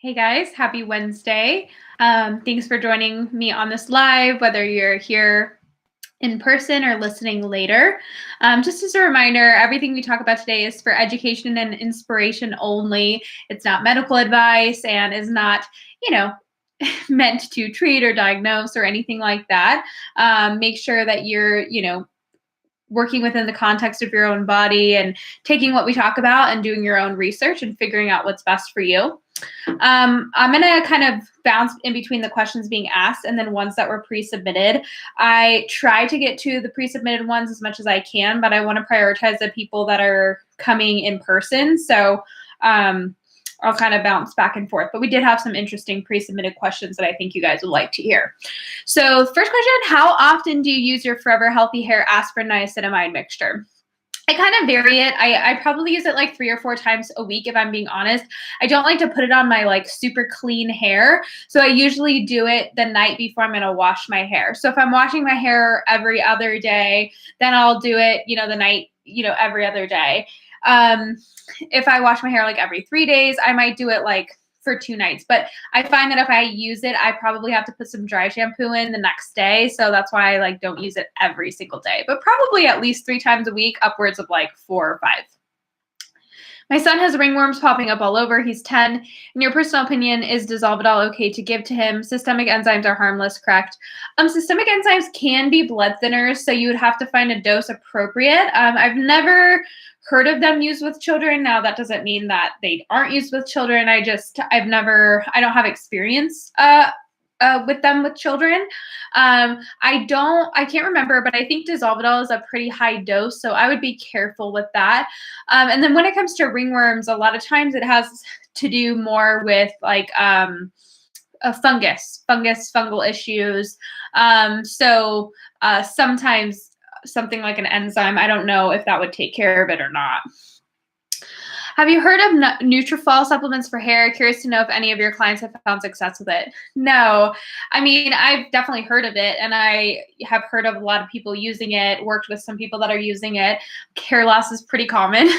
Hey guys, happy Wednesday. Thanks for joining me on this live, whether you're here in person or listening later. Just as a reminder, everything we talk about today is for education and inspiration only. It's not medical advice and is not, meant to treat or diagnose or anything like that. Make sure that you're, working within the context of your own body and taking what we talk about and doing your own research and figuring out what's best for you. I'm going to kind of bounce in between the questions being asked and then ones that were pre-submitted. I try to get to the pre-submitted ones as much as I can, but I want to prioritize the people that are coming in person. So I'll kind of bounce back and forth. But we did have some interesting pre-submitted questions that I think you guys would like to hear. So first question, how often do you use your Forever Healthy Hair Aspirin Niacinamide mixture? I kind of vary it. I probably use it like 3 or 4 times a week, if I'm being honest. I don't like to put it on my like super clean hair. So I usually do it the night before I'm going to wash my hair. So if I'm washing my hair every other day, then I'll do it, the night, every other day. If I wash my hair like every 3 days, I might do it like for 2 nights. But I find that if I use it, I probably have to put some dry shampoo in the next day. So that's why I don't use it every single day, but probably at least 3 times a week, upwards of like 4 or 5. My son has ringworms popping up all over. He's 10. In your personal opinion, is Dissolvable okay to give to him? Systemic enzymes are harmless, correct? Systemic enzymes can be blood thinners, so you would have to find a dose appropriate. I've never heard of them used with children. Now, that doesn't mean that they aren't used with children. I don't have experience with them with children. I can't remember, but I think Dissolvable is a pretty high dose, so I would be careful with that. And then when it comes to ringworms, a lot of times it has to do more with like fungal issues. Sometimes something like an enzyme, I don't know if that would take care of it or not. Have you heard of Nutrafol supplements for hair? Curious to know if any of your clients have found success with it. No. I mean, I've definitely heard of it, and I have heard of a lot of people using it, worked with some people that are using it. Hair loss is pretty common,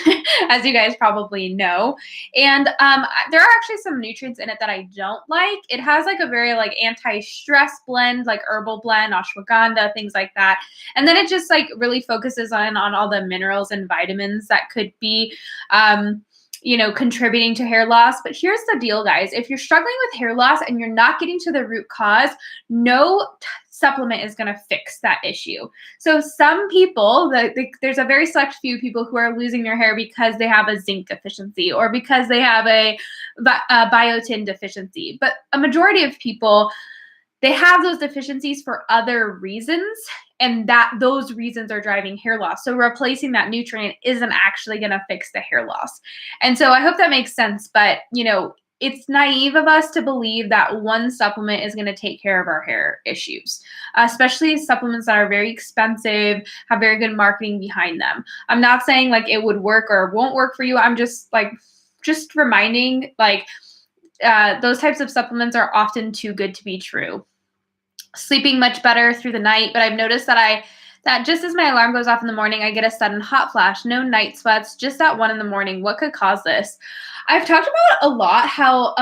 as you guys probably know. And there are actually some nutrients in it that I don't like. It has like a very like anti-stress blend, like herbal blend, ashwagandha, things like that. And then it just like really focuses on all the minerals and vitamins that could be contributing to hair loss. But here's the deal, guys. If you're struggling with hair loss and you're not getting to the root cause, no supplement is going to fix that issue. So some people, there's a very select few people who are losing their hair because they have a zinc deficiency or because they have a biotin deficiency. But a majority of people, they have those deficiencies for other reasons, and those reasons are driving hair loss. So replacing that nutrient isn't actually going to fix the hair loss. And so I hope that makes sense, but it's naive of us to believe that one supplement is going to take care of our hair issues, especially supplements that are very expensive, have very good marketing behind them. I'm not saying like it would work or won't work for you. I'm just reminding those types of supplements are often too good to be true. Sleeping much better through the night, but I've noticed that just as my alarm goes off in the morning, I get a sudden hot flash, no night sweats, just at 1 a.m. What could cause this? I've talked about a lot how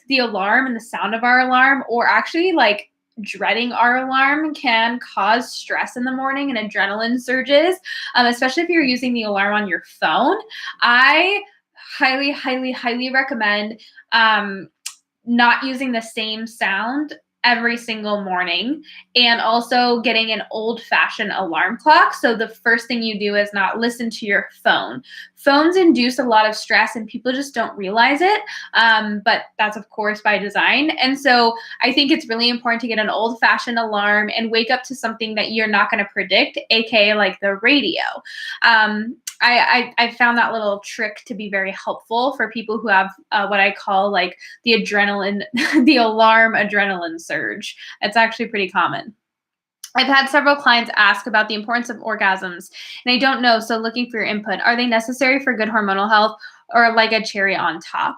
the alarm and the sound of our alarm, or actually like dreading our alarm, can cause stress in the morning and adrenaline surges, especially if you're using the alarm on your phone. I highly, highly, highly recommend not using the same sound every single morning, and also getting an old-fashioned alarm clock. So the first thing you do is not listen to your phone. Phones induce a lot of stress and people just don't realize it. But that's of course by design. And so I think it's really important to get an old-fashioned alarm and wake up to something that you're not going to predict, aka like the radio. I found that little trick to be very helpful for people who have what I call like the alarm adrenaline surge. It's actually pretty common. I've had several clients ask about the importance of orgasms, and I don't know, so looking for your input. Are they necessary for good hormonal health, or like a cherry on top?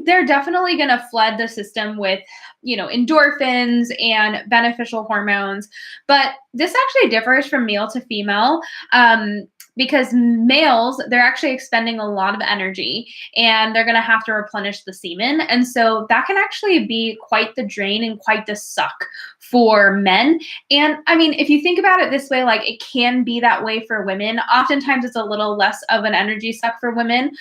They're definitely going to flood the system with, endorphins and beneficial hormones, but this actually differs from male to female. because males, they're actually expending a lot of energy and they're going to have to replenish the semen. And so that can actually be quite the drain and quite the suck for men. And I mean, if you think about it this way, like it can be that way for women. Oftentimes it's a little less of an energy suck for women.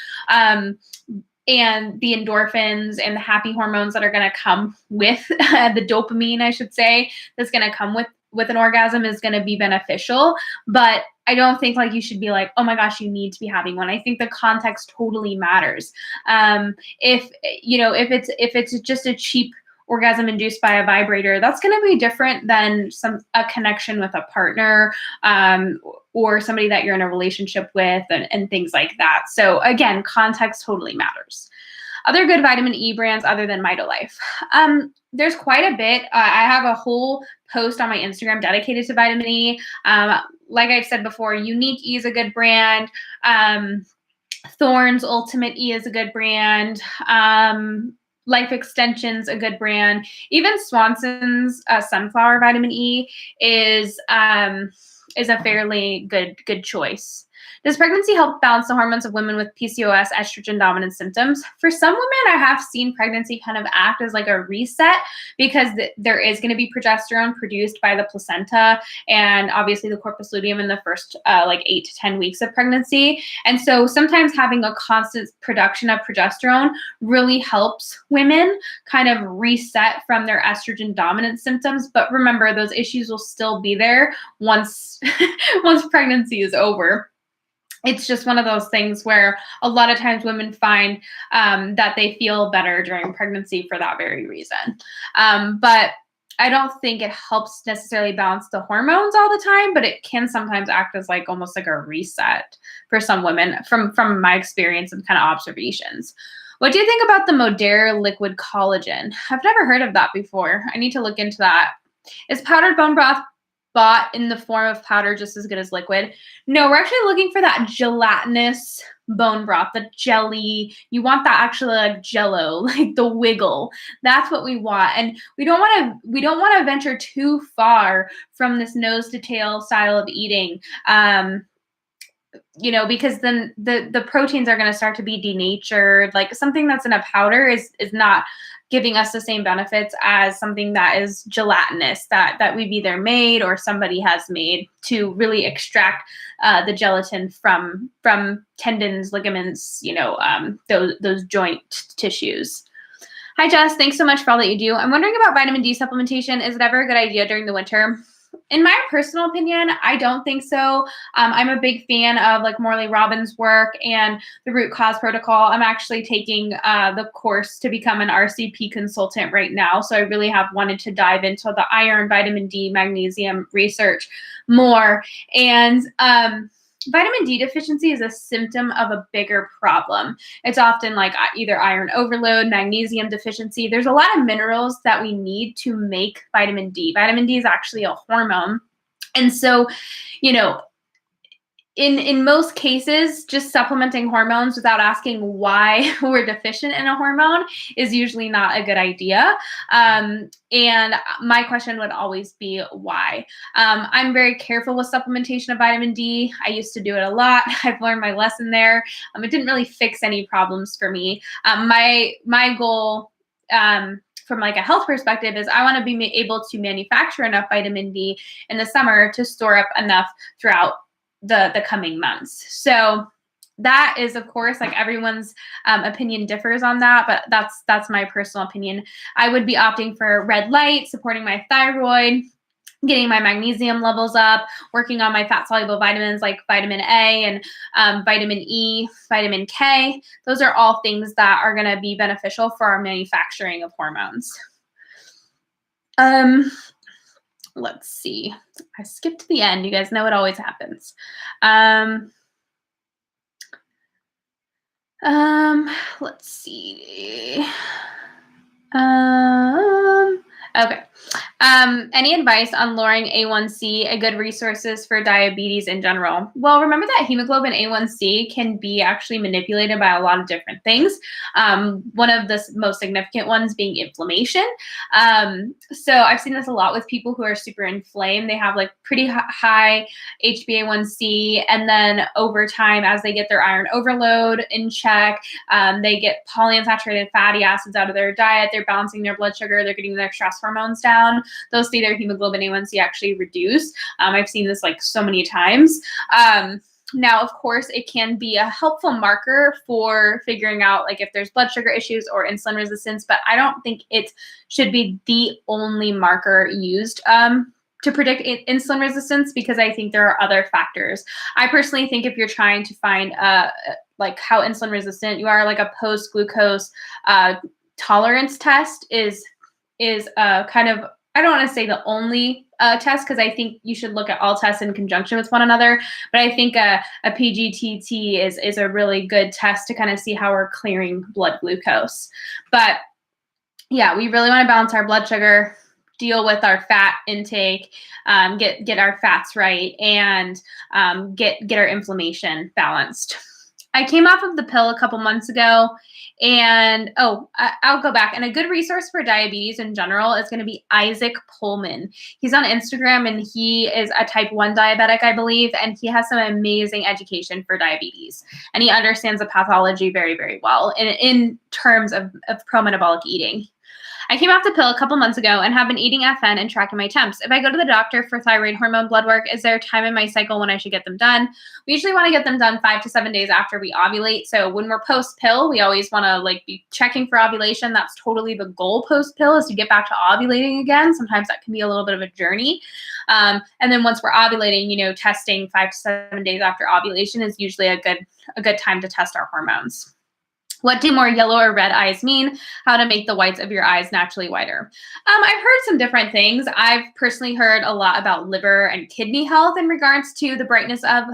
And the endorphins and the happy hormones that are going to come with the dopamine, I should say, that's going to come with an orgasm is going to be beneficial. But I don't think like you should be like, oh my gosh, you need to be having one. I think the context totally matters. If it's just a cheap orgasm induced by a vibrator, that's going to be different than a connection with a partner, or somebody that you're in a relationship with, and things like that. So again, context totally matters. Other good vitamin E brands other than MitoLife. There's quite a bit. I have a whole post on my Instagram dedicated to vitamin E. Like I've said before, Unique E is a good brand. Thorne's Ultimate E is a good brand. Life Extension's a good brand. Even Swanson's sunflower vitamin E is a fairly good choice. Does pregnancy help balance the hormones of women with PCOS, estrogen dominant symptoms? For some women, I have seen pregnancy kind of act as like a reset because there is going to be progesterone produced by the placenta and obviously the corpus luteum in the first 8 to 10 weeks of pregnancy. And so sometimes having a constant production of progesterone really helps women kind of reset from their estrogen dominant symptoms. But remember, those issues will still be there once pregnancy is over. It's just one of those things where a lot of times women find that they feel better during pregnancy for that very reason. But I don't think it helps necessarily balance the hormones all the time, but it can sometimes act as like almost like a reset for some women from my experience and kind of observations. What do you think about the Modere liquid collagen? I've never heard of that before. I need to look into that. Is powdered bone broth bought in the form of powder just as good as liquid? No, we're actually looking for that gelatinous bone broth, the jelly. You want that actually like jello, like the wiggle. That's what we want. And we don't want to venture too far from this nose to tail style of eating. Because then the proteins are going to start to be denatured. Like something that's in a powder is not giving us the same benefits as something that is gelatinous that we've either made or somebody has made to really extract the gelatin from tendons, ligaments, those joint tissues. Hi, Jess. Thanks so much for all that you do. I'm wondering about vitamin D supplementation. Is it ever a good idea during the winter? In my personal opinion, I don't think so. I'm a big fan of like Morley Robbins' work and the root cause protocol. I'm actually taking the course to become an RCP consultant right now. So I really have wanted to dive into the iron, vitamin D, magnesium research more. And vitamin D deficiency is a symptom of a bigger problem. It's often like either iron overload, magnesium deficiency. There's a lot of minerals that we need to make vitamin D. Vitamin D is actually a hormone. And so, in most cases, just supplementing hormones without asking why we're deficient in a hormone is usually not a good idea. And my question would always be why. I'm very careful with supplementation of vitamin D. I used to do it a lot. I've learned my lesson there. It didn't really fix any problems for me. My goal from like a health perspective is I want to be able to manufacture enough vitamin D in the summer to store up enough throughout the coming months. So that is, of course, like everyone's opinion differs on that, but that's my personal opinion. I would be opting for red light, supporting my thyroid, getting my magnesium levels up, working on my fat-soluble vitamins like vitamin A and vitamin E, vitamin K. Those are all things that are going to be beneficial for our manufacturing of hormones. Let's see. I skipped to the end. You guys know it always happens. Let's see. Okay. Any advice on lowering A1C, a good resources for diabetes in general? Well, remember that hemoglobin A1C can be actually manipulated by a lot of different things. One of the most significant ones being inflammation. So I've seen this a lot with people who are super inflamed. They have like pretty high HbA1c, and then over time, as they get their iron overload in check, they get polyunsaturated fatty acids out of their diet. They're balancing their blood sugar. They're getting their stress hormones down. They'll see their hemoglobin A1C actually reduce. I've seen this like so many times. Now, of course, it can be a helpful marker for figuring out like if there's blood sugar issues or insulin resistance, but I don't think it should be the only marker used to predict insulin resistance, because I think there are other factors. I personally think if you're trying to find like how insulin resistant you are, like a post-glucose tolerance test is kind of, I don't want to say the only test, because I think you should look at all tests in conjunction with one another. But I think a PGTT is a really good test to kind of see how we're clearing blood glucose. But yeah, we really want to balance our blood sugar, deal with our fat intake, get our fats right, and get our inflammation balanced. I came off of the pill a couple months ago, and I'll go back. And a good resource for diabetes in general is going to be Isaac Pullman. He's on Instagram, and he is a type 1 diabetic, I believe, and he has some amazing education for diabetes. And he understands the pathology very, very well in terms of pro-metabolic eating. I came off the pill a couple months ago and have been eating FN and tracking my temps. If I go to the doctor for thyroid hormone blood work, is there a time in my cycle when I should get them done? We usually want to get them done 5 to 7 days after we ovulate. So when we're post-pill, we always want to like be checking for ovulation. That's totally the goal post-pill, is to get back to ovulating again. Sometimes that can be a little bit of a journey. And then once we're ovulating, testing 5 to 7 days after ovulation is usually a good time to test our hormones. What do more yellow or red eyes mean? How to make the whites of your eyes naturally whiter? I've heard some different things. I've personally heard a lot about liver and kidney health in regards to the brightness of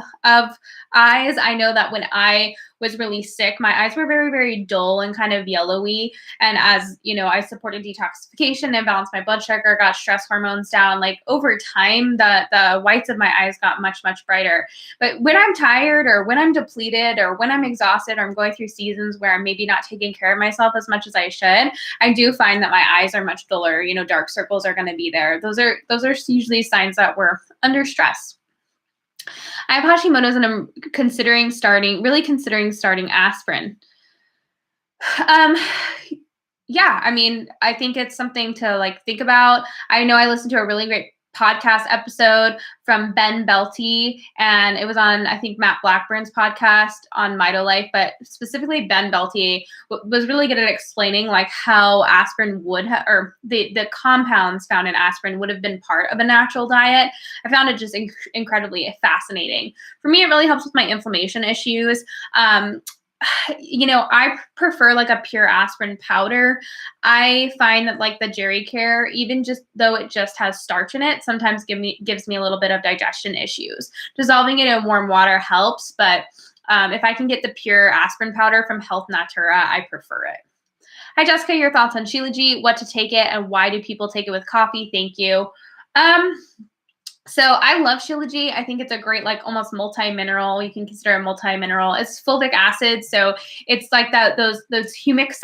eyes. I know that when I was really sick, my eyes were very, very dull and kind of yellowy. And as I supported detoxification and balanced my blood sugar, got stress hormones down, like over time, the whites of my eyes got much, much brighter. But when I'm tired or when I'm depleted or when I'm exhausted or I'm going through seasons where I'm maybe not taking care of myself as much as I should, I do find that my eyes are much duller. Dark circles are going to be there. Those are usually signs that we're under stress. I have Hashimoto's and I'm considering starting aspirin. Yeah, I think it's something to think about. I know I listened to a really great podcast episode from Ben Belty, and it was on, I think, Matt Blackburn's podcast on MitoLife, but specifically Ben Belty was really good at explaining how aspirin would or the compounds found in aspirin would have been part of a natural diet. I found it just incredibly fascinating. For me, it really helps with my inflammation issues. I prefer a pure aspirin powder. I find that the Jerry Care, even just though it just has starch in it, sometimes gives me a little bit of digestion issues. Dissolving it in warm water helps, but if I can get the pure aspirin powder from Health Natura, I prefer it. Hi, Jessica. Your thoughts on Shilajit, what to take it, and why do people take it with coffee? Thank you. So I love Shilajit. I think it's a great, almost multi-mineral. You can consider a multi-mineral. It's fulvic acid, so it's those humic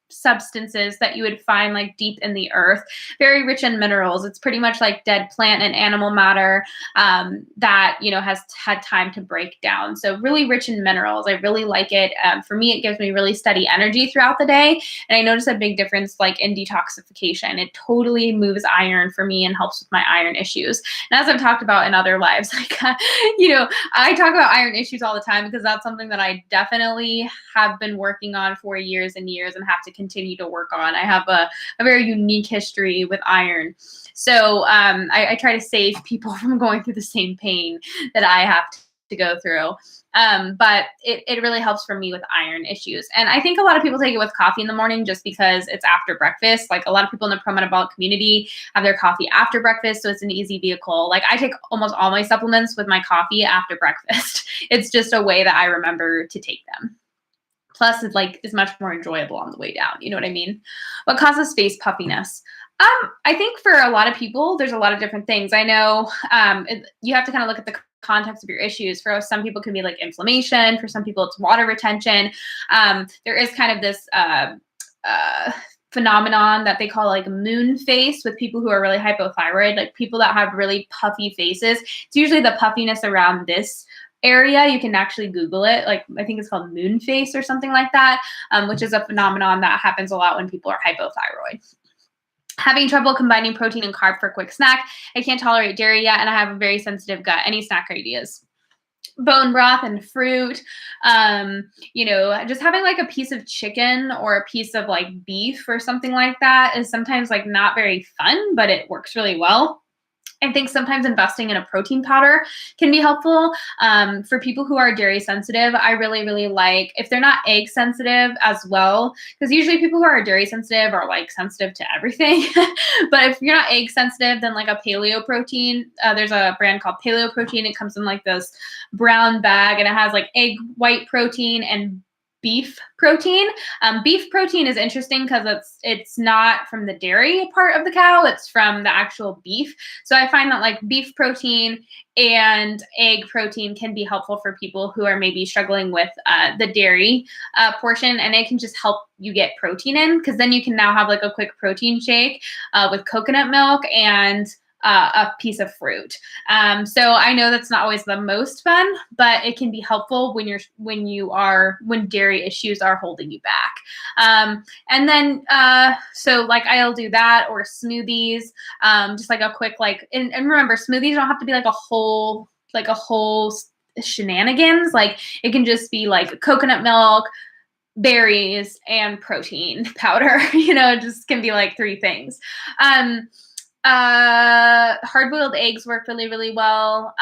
substances that you would find deep in the earth. Very rich in minerals. It's pretty much like dead plant and animal matter that has had time to break down. So really rich in minerals. I really like it. For me, it gives me really steady energy throughout the day, and I notice a big difference in detoxification. It totally moves iron for me and helps with my iron issues. And as I've talked about in other lives, I talk about iron issues all the time because that's something that I definitely have been working on for years and years and have to continue to work on. I have a very unique history with iron. So I try to save people from going through the same pain that I have to go through. But it really helps for me with iron issues. And I think a lot of people take it with coffee in the morning just because it's after breakfast. A lot of people in the pro-metabolic community have their coffee after breakfast, so it's an easy vehicle. I take almost all my supplements with my coffee after breakfast. It's just a way that I remember to take them. Plus, it's much more enjoyable on the way down. You know what I mean? What causes face puffiness? I think for a lot of people, there's a lot of different things. I know you have to kind of look at the context of your issues. For some people, it can be like inflammation. For some people, it's water retention. There is kind of this phenomenon that they call like moon face with people who are really hypothyroid, like people that have really puffy faces. It's usually the puffiness around this area. You can actually Google it. Like I think it's called moon face or something like that, which is a phenomenon that happens a lot when people are hypothyroid. Having trouble combining protein and carb for a quick snack. I can't tolerate dairy yet, and I have a very sensitive gut. Any snack ideas? Bone broth and fruit. Just having like a piece of chicken or a piece of like beef or something like that is sometimes like not very fun, but it works really well. I think sometimes investing in a protein powder can be helpful. For people who are dairy sensitive, I really, really like, if they're not egg sensitive as well, because usually people who are dairy sensitive are like sensitive to everything. But if you're not egg sensitive, then like a paleo protein, there's a brand called Paleo Protein. It comes in like this brown bag and it has like egg white protein and beef protein. Beef protein is interesting because it's not from the dairy part of the cow, it's from the actual beef. So I find that like beef protein and egg protein can be helpful for people who are maybe struggling with the dairy portion, and it can just help you get protein in, because then you can now have like a quick protein shake with coconut milk and a piece of fruit. So I know that's not always the most fun, but it can be helpful when dairy issues are holding you back. And then, so like I'll do that, or smoothies, just like a quick, like, and remember, smoothies don't have to be like a whole shenanigans. Like it can just be like coconut milk, berries, and protein powder. It just can be like 3 things. Hard-boiled eggs work really, really well.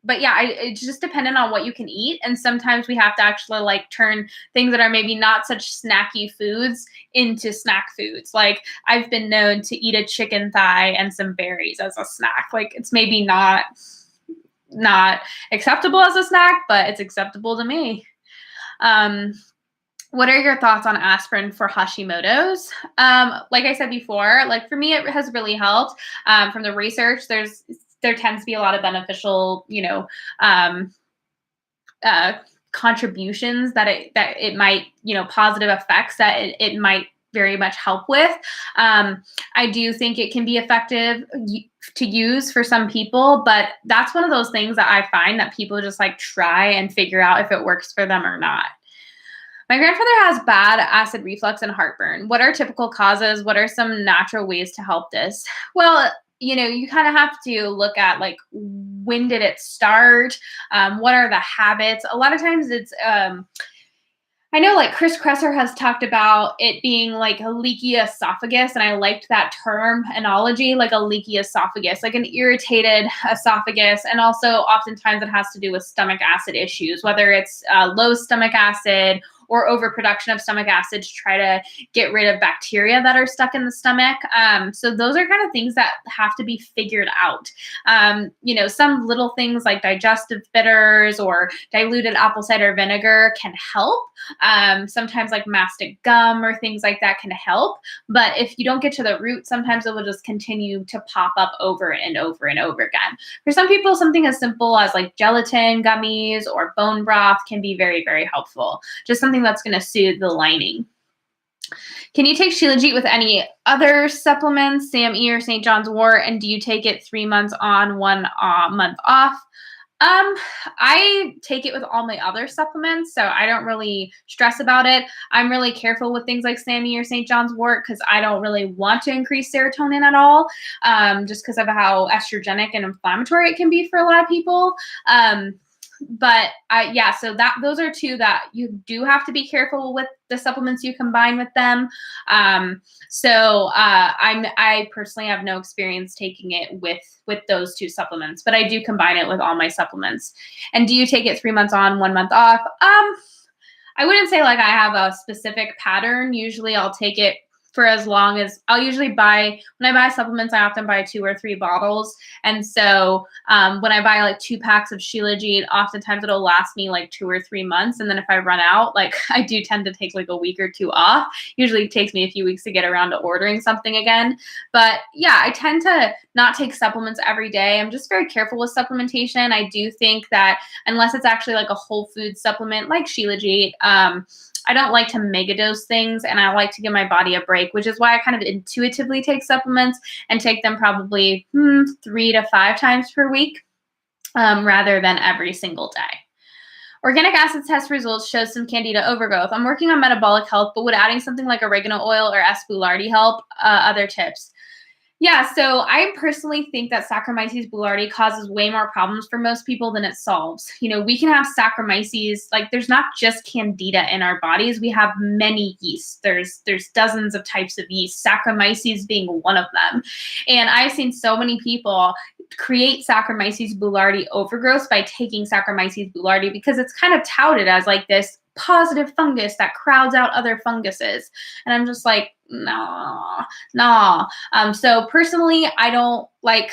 But yeah, it's just dependent on what you can eat. And sometimes we have to actually like turn things that are maybe not such snacky foods into snack foods. Like I've been known to eat a chicken thigh and some berries as a snack. Like it's maybe not acceptable as a snack, but it's acceptable to me. What are your thoughts on aspirin for Hashimoto's? Like I said before, like for me, it has really helped. From the research, there tends to be a lot of beneficial, contributions that it might, positive effects that it might very much help with. I do think it can be effective to use for some people, but that's one of those things that I find that people just like try and figure out if it works for them or not. My grandfather has bad acid reflux and heartburn. What are typical causes? What are some natural ways to help this? Well, you kind of have to look at like, when did it start? What are the habits? A lot of times it's, I know like Chris Kresser has talked about it being like a leaky esophagus, and I liked that term analogy, like a leaky esophagus, like an irritated esophagus. And also oftentimes it has to do with stomach acid issues, whether it's low stomach acid or overproduction of stomach acid to try to get rid of bacteria that are stuck in the stomach. So those are kind of things that have to be figured out. Some little things like digestive bitters or diluted apple cider vinegar can help. Sometimes like mastic gum or things like that can help. But if you don't get to the root, sometimes it will just continue to pop up over and over and over again. For some people, something as simple as like gelatin gummies or bone broth can be very, very helpful. Just something that's going to soothe the lining. Can you take Shilajit with any other supplements, SAMe or St. John's wort, and do you take it 3 months on, 1 month off? I take it with all my other supplements, so I don't really stress about it. I'm really careful with things like SAMe or St. John's wort because I don't really want to increase serotonin at all, just because of how estrogenic and inflammatory it can be for a lot of people. But so those are 2 that you do have to be careful with the supplements you combine with them. I personally have no experience taking it with those 2 supplements, but I do combine it with all my supplements. And do you take it 3 months on, 1 month off? I wouldn't say like I have a specific pattern. Usually I'll take it for as long as I'll usually buy, when I buy supplements, I often buy 2 or 3 bottles. And so when I buy like 2 packs of Shilajit, oftentimes it'll last me like 2 or 3 months. And then if I run out, like I do tend to take like a week or 2 off. Usually it takes me a few weeks to get around to ordering something again. But yeah, I tend to not take supplements every day. I'm just very careful with supplementation. I do think that unless it's actually like a whole food supplement like Shilajit, I don't like to megadose things, and I like to give my body a break, which is why I kind of intuitively take supplements and take them probably 3 to 5 times per week rather than every single day. Organic acid test results shows some candida overgrowth. I'm working on metabolic health, but would adding something like oregano oil or aspartate help? Other tips? Yeah, so I personally think that Saccharomyces boulardii causes way more problems for most people than it solves. You know, we can have Saccharomyces, like there's not just candida in our bodies, we have many yeasts. There's dozens of types of yeast, Saccharomyces being one of them. And I've seen so many people create Saccharomyces boulardii overgrowth by taking Saccharomyces boulardii because it's kind of touted as like this positive fungus that crowds out other funguses. And I'm just like, no. So personally, I don't like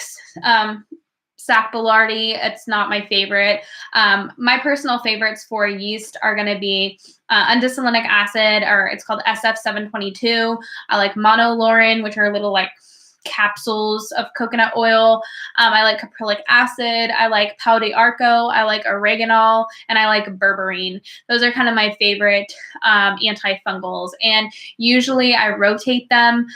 Sac boulardii. It's not my favorite. My personal favorites for yeast are going to be undecylinic acid, or it's called SF722. I like monolaurin, which are little like capsules of coconut oil. I like caprylic acid. I like pau de arco. I like oregano, and I like berberine. Those are kind of my favorite antifungals. And usually I rotate them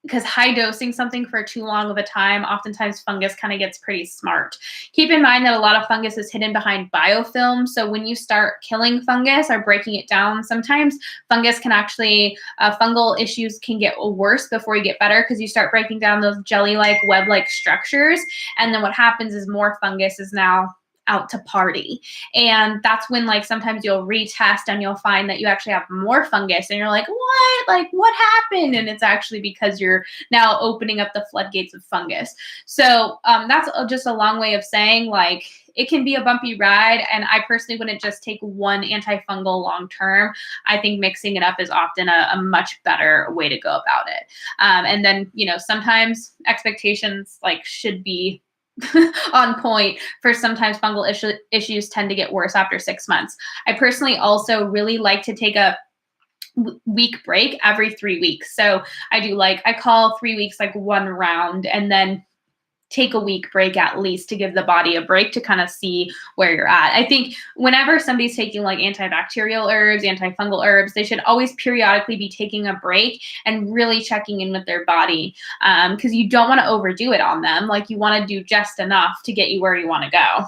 because high dosing something for too long of a time, oftentimes fungus kind of gets pretty smart. Keep in mind that a lot of fungus is hidden behind biofilm. So when you start killing fungus or breaking it down, sometimes fungus can actually, fungal issues can get worse before you get better because you start breaking down those jelly-like, web-like structures. And then what happens is more fungus is now out to party. And that's when like sometimes you'll retest and you'll find that you actually have more fungus and you're like, what? Like what happened? And it's actually because you're now opening up the floodgates of fungus. So that's just a long way of saying like it can be a bumpy ride. And I personally wouldn't just take one antifungal long term. I think mixing it up is often a much better way to go about it. And then, you know, sometimes expectations like should be on point. For sometimes fungal issues tend to get worse after 6 months. I personally also really like to take a week break every 3 weeks. So I call 3 weeks like one round, and then take a week break at least to give the body a break to kind of see where you're at. I think whenever somebody's taking like antibacterial herbs, antifungal herbs, they should always periodically be taking a break and really checking in with their body because you don't want to overdo it on them. Like you want to do just enough to get you where you want to go.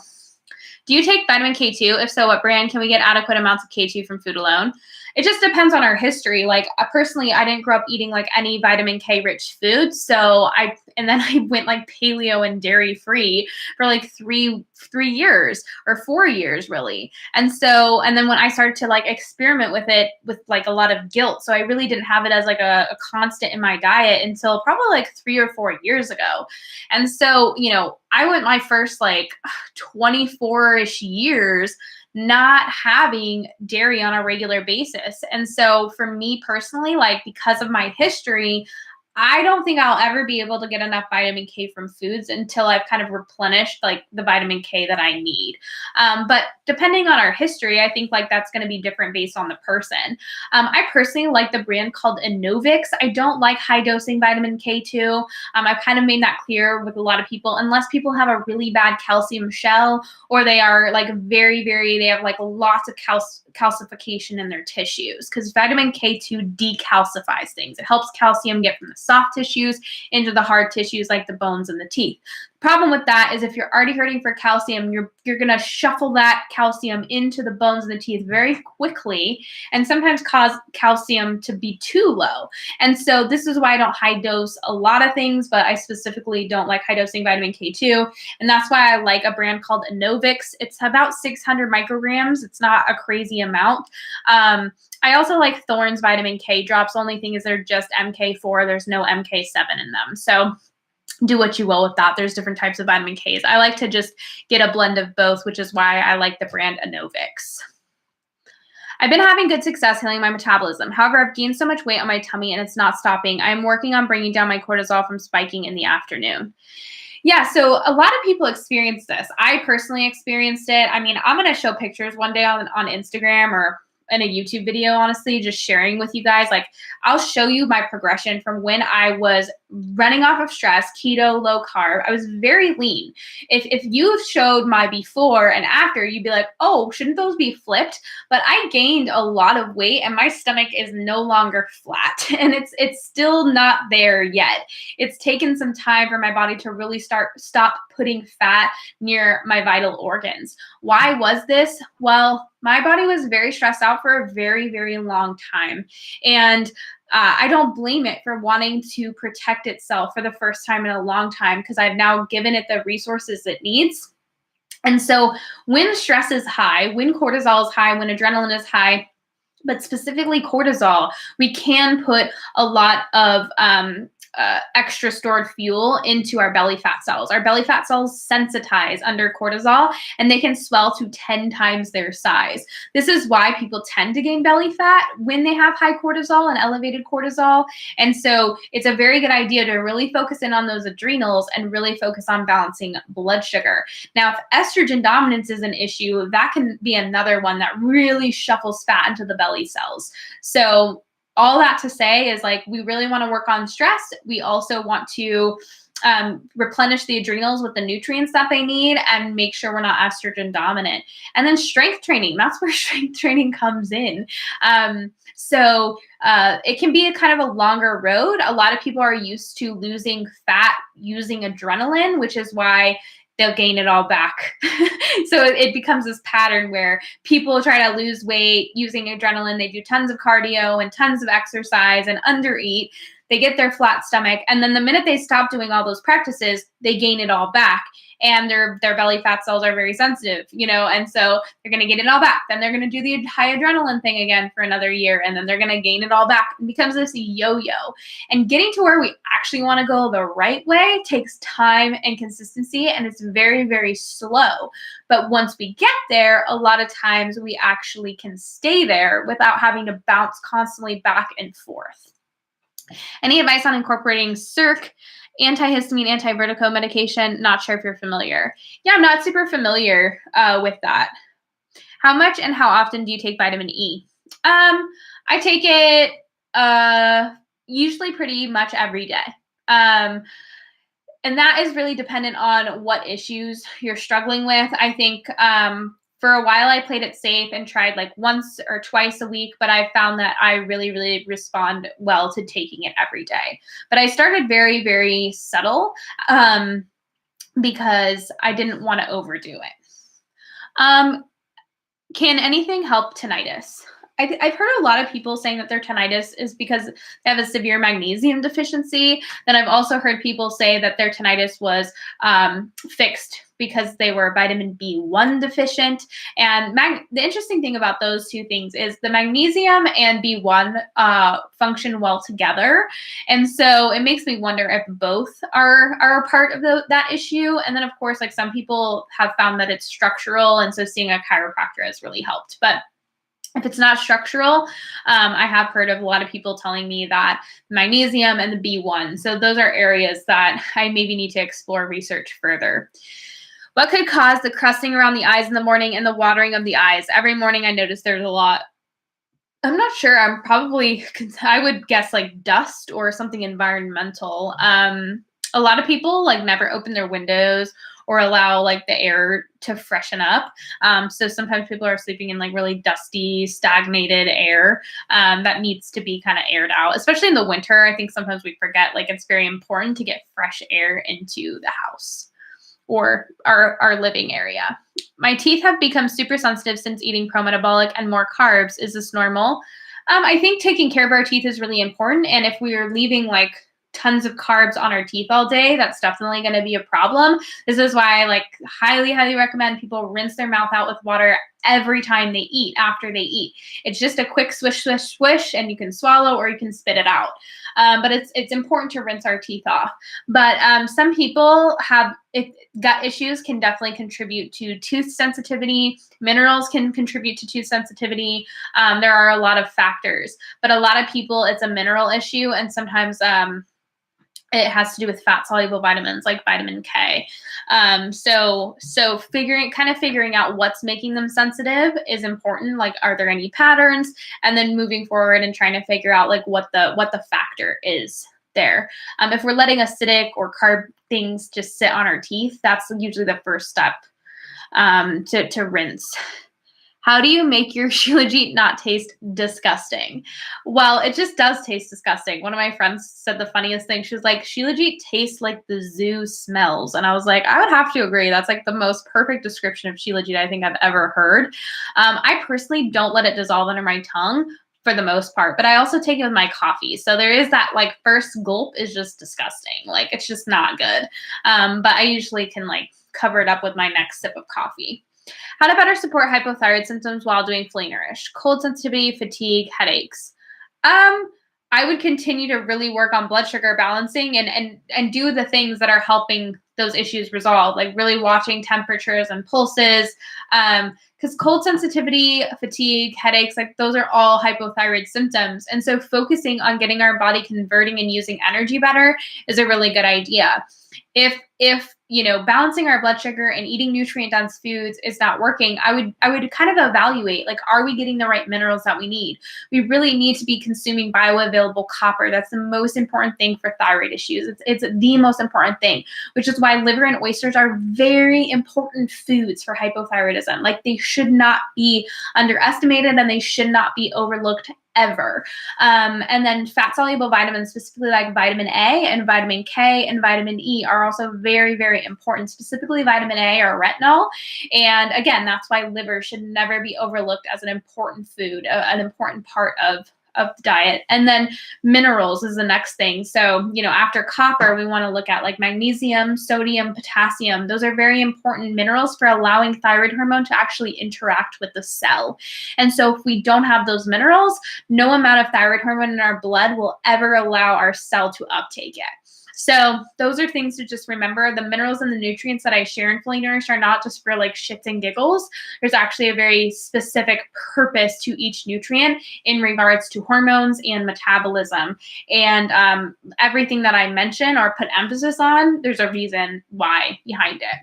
Do you take vitamin K2? If so, what brand? Can we get adequate amounts of K2 from food alone? It just depends on our history. Like personally, I didn't grow up eating like any vitamin K rich food. So then I went like paleo and dairy free for like 3 years or 4 years really. And then when I started to like experiment with it with like a lot of guilt. So I really didn't have it as like a constant in my diet until probably like 3 or 4 years ago. And so, you know, I went my first like 24-ish years not having dairy on a regular basis. And so for me personally, like because of my history, I don't think I'll ever be able to get enough vitamin K from foods until I've kind of replenished like the vitamin K that I need. But depending on our history, I think like that's going to be different based on the person. I personally like the brand called Enovix. I don't like high dosing vitamin K2. I've kind of made that clear with a lot of people, unless people have a really bad calcium shell or they are like they have like lots of calcification in their tissues, because vitamin K2 decalcifies things. It helps calcium get from the soft tissues into the hard tissues like the bones and the teeth. Problem with that is if you're already hurting for calcium, you're going to shuffle that calcium into the bones and the teeth very quickly and sometimes cause calcium to be too low. And so this is why I don't high dose a lot of things, but I specifically don't like high dosing vitamin K2. And that's why I like a brand called Enovix. It's about 600 micrograms. It's not a crazy amount. I also like Thorne's vitamin K drops. The only thing is they're just MK4. There's no MK7 in them. So do what you will with that. There's different types of vitamin Ks. I like to just get a blend of both, which is why I like the brand Enovix. I've been having good success healing my metabolism. However, I've gained so much weight on my tummy and it's not stopping. I'm working on bringing down my cortisol from spiking in the afternoon. Yeah, so a lot of people experience this. I personally experienced it. I mean, I'm going to show pictures one day on Instagram or in a YouTube video, honestly, just sharing with you guys. Like, I'll show you my progression from when I was running off of stress, keto, low carb. I was very lean. If you showed my before and after, you'd be like, oh, shouldn't those be flipped? But I gained a lot of weight and my stomach is no longer flat and it's still not there yet. It's taken some time for my body to really stop putting fat near my vital organs. Why was this? Well, my body was very stressed out for a very, very long time. And I don't blame it for wanting to protect itself for the first time in a long time because I've now given it the resources it needs. And so when stress is high, when cortisol is high, when adrenaline is high, but specifically cortisol, we can put a lot of extra stored fuel into our belly fat cells. Our belly fat cells sensitize under cortisol and they can swell to 10 times their size. This is why people tend to gain belly fat when they have high cortisol and elevated cortisol. And so it's a very good idea to really focus in on those adrenals and really focus on balancing blood sugar. Now, if estrogen dominance is an issue, that can be another one that really shuffles fat into the belly cells. So all that to say is, like, we really want to work on stress. We also want to replenish the adrenals with the nutrients that they need and make sure we're not estrogen dominant. And then strength training, that's where strength training comes in. So it can be a kind of a longer road. A lot of people are used to losing fat using adrenaline, which is why they'll gain it all back. So it becomes this pattern where people try to lose weight using adrenaline. They do tons of cardio and tons of exercise and undereat. They get their flat stomach. And then the minute they stop doing all those practices, they gain it all back. And their belly fat cells are very sensitive, and so they're going to get it all back. Then they're going to do the high adrenaline thing again for another year, and then they're going to gain it all back. It becomes this yo-yo. And getting to where we actually want to go the right way takes time and consistency, and it's very, very slow. But once we get there, a lot of times we actually can stay there without having to bounce constantly back and forth. Any advice on incorporating circ, antihistamine, anti-vertigo medication? Not sure if you're familiar. Yeah, I'm not super familiar with that. How much and how often do you take vitamin E? I take it usually pretty much every day. And that is really dependent on what issues you're struggling with. I think for a while I played it safe and tried like once or twice a week, but I found that I really, really respond well to taking it every day. But I started very, very subtle because I didn't want to overdo it. Can anything help tinnitus? I've heard a lot of people saying that their tinnitus is because they have a severe magnesium deficiency. Then I've also heard people say that their tinnitus was fixed because they were vitamin B1 deficient. And the interesting thing about those two things is the magnesium and B1 function well together. And so it makes me wonder if both are a part of that issue. And then, of course, like some people have found that it's structural. And so seeing a chiropractor has really helped. But if it's not structural, I have heard of a lot of people telling me that magnesium and the B1. So those are areas that I maybe need to explore research further. What could cause the crusting around the eyes in the morning and the watering of the eyes? Every morning I notice there's a lot. I'm not sure. I would guess like dust or something environmental. A lot of people like never open their windows or allow like the air to freshen up. So sometimes people are sleeping in like really dusty, stagnated air that needs to be kind of aired out, especially in the winter. I think sometimes we forget like it's very important to get fresh air into the house or our living area. My teeth have become super sensitive since eating pro-metabolic and more carbs. Is this normal? I think taking care of our teeth is really important. And if we are leaving like tons of carbs on our teeth all day, that's definitely going to be a problem. This is why I like highly, highly recommend people rinse their mouth out with water every time they eat, after they eat. It's just a quick swish, swish, swish, and you can swallow or you can spit it out. But it's important to rinse our teeth off. But some people have gut issues can definitely contribute to tooth sensitivity. Minerals can contribute to tooth sensitivity. There are a lot of factors, but a lot of people, it's a mineral issue, and sometimes it has to do with fat-soluble vitamins like vitamin K. So figuring out what's making them sensitive is important. Like, are there any patterns? And then moving forward and trying to figure out like what the factor is there. If we're letting acidic or carb things just sit on our teeth, that's usually the first step to rinse. How do you make your Shilajit not taste disgusting? Well, it just does taste disgusting. One of my friends said the funniest thing. She was like, Shilajit tastes like the zoo smells. And I was like, I would have to agree. That's like the most perfect description of Shilajit I think I've ever heard. I personally don't let it dissolve under my tongue for the most part, but I also take it with my coffee. So there is that like first gulp is just disgusting. Like, it's just not good. But I usually can like cover it up with my next sip of coffee. How to better support hypothyroid symptoms while doing fully nourished? Cold sensitivity, fatigue, headaches. I would continue to really work on blood sugar balancing and do the things that are helping those issues resolve, like really watching temperatures and pulses. Because cold sensitivity, fatigue, headaches, like those are all hypothyroid symptoms. And so focusing on getting our body converting and using energy better is a really good idea. If balancing our blood sugar and eating nutrient-dense foods is not working, I would kind of evaluate, like, are we getting the right minerals that we need? We really need to be consuming bioavailable copper. That's the most important thing for thyroid issues. It's the most important thing, which is why liver and oysters are very important foods for hypothyroidism. Like, they should not be underestimated and they should not be overlooked ever. And then fat-soluble vitamins, specifically like vitamin A and vitamin K and vitamin E, are also very, very important, specifically vitamin A or retinol. And again, that's why liver should never be overlooked as an important food, an important part of the diet. And then minerals is the next thing. So, after copper, we want to look at like magnesium, sodium, potassium. Those are very important minerals for allowing thyroid hormone to actually interact with the cell. And so if we don't have those minerals, no amount of thyroid hormone in our blood will ever allow our cell to uptake it. So those are things to just remember. The minerals and the nutrients that I share in Fully Nourished are not just for like shits and giggles. There's actually a very specific purpose to each nutrient in regards to hormones and metabolism. And everything that I mention or put emphasis on, there's a reason why behind it.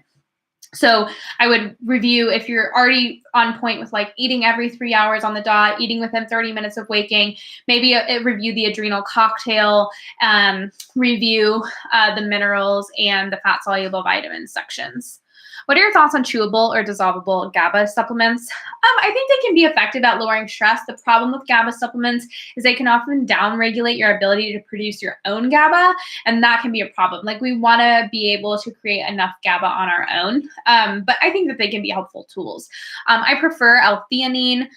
So I would review, if you're already on point with like eating every 3 hours on the dot, eating within 30 minutes of waking, maybe review the adrenal cocktail, review the minerals and the fat-soluble vitamins sections. What are your thoughts on chewable or dissolvable GABA supplements? I think they can be effective at lowering stress. The problem with GABA supplements is they can often downregulate your ability to produce your own GABA, and that can be a problem. Like, we want to be able to create enough GABA on our own, but I think that they can be helpful tools. I prefer L-theanine,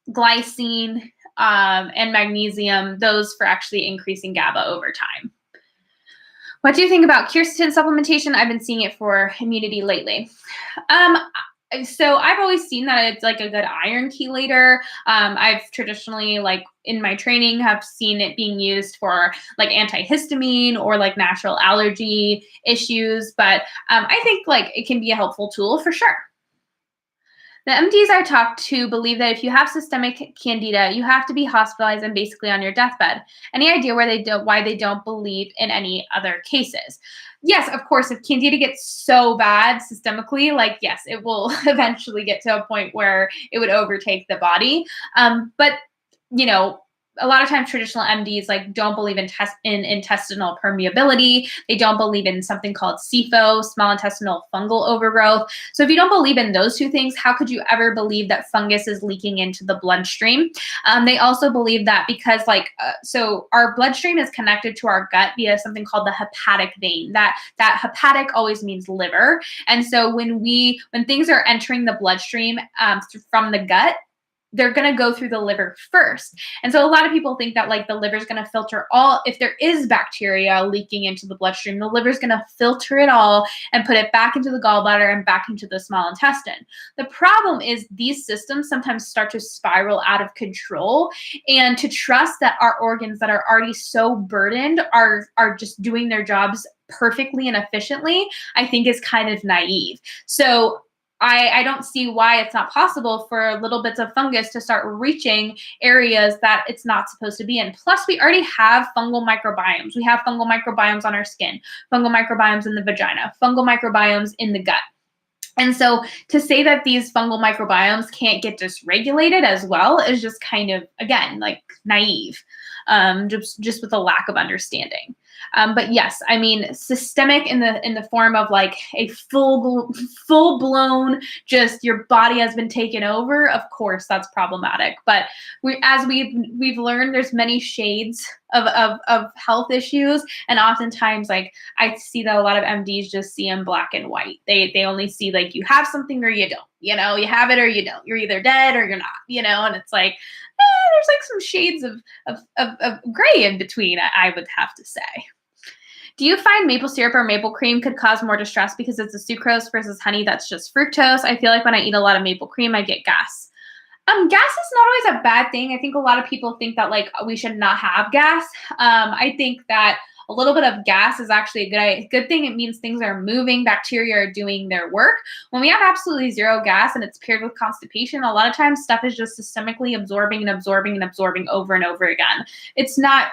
glycine, and magnesium, those for actually increasing GABA over time. What do you think about quercetin supplementation? I've been seeing it for immunity lately. So I've always seen that it's like a good iron chelator. I've traditionally, like in my training, have seen it being used for like antihistamine or like natural allergy issues. But I think like it can be a helpful tool for sure. The MDs I talked to believe that if you have systemic candida, you have to be hospitalized and basically on your deathbed. Any idea why they don't believe in any other cases? Yes, of course, if candida gets so bad systemically, like, yes, it will eventually get to a point where it would overtake the body. But, a lot of times traditional MDs like don't believe in intestinal permeability. They don't believe in something called SIFO, small intestinal fungal overgrowth. So if you don't believe in those two things, how could you ever believe that fungus is leaking into the bloodstream? They also believe that because so our bloodstream is connected to our gut via something called the hepatic vein. That hepatic always means liver. And so when things are entering the bloodstream from the gut, they're going to go through the liver first. And so a lot of people think that like the liver is going to filter all, if there is bacteria leaking into the bloodstream, the liver is going to filter it all and put it back into the gallbladder and back into the small intestine. The problem is these systems sometimes start to spiral out of control, and to trust that our organs that are already so burdened are just doing their jobs perfectly and efficiently, I think is kind of naive. So I don't see why it's not possible for little bits of fungus to start reaching areas that it's not supposed to be in. Plus, we already have fungal microbiomes. We have fungal microbiomes on our skin, fungal microbiomes in the vagina, fungal microbiomes in the gut. And so to say that these fungal microbiomes can't get dysregulated as well is just kind of, again, like naive, just with a lack of understanding. But yes, I mean, systemic in the form of like a full blown, just your body has been taken over. Of course, that's problematic. But as we've learned, there's many shades of health issues, and oftentimes, like I see that a lot of MDs just see in black and white. They only see like you have something or you don't. You know, you have it or you don't. You're either dead or you're not. You know, and it's like there's like some shades of gray in between. I would have to say. Do you find maple syrup or maple cream could cause more distress because it's a sucrose versus honey that's just fructose? I feel like when I eat a lot of maple cream, I get gas. Gas is not always a bad thing. I think a lot of people think that like we should not have gas. I think that a little bit of gas is actually a good thing. It means things are moving, bacteria are doing their work. When we have absolutely zero gas and it's paired with constipation, a lot of times stuff is just systemically absorbing and absorbing and absorbing over and over again. It's not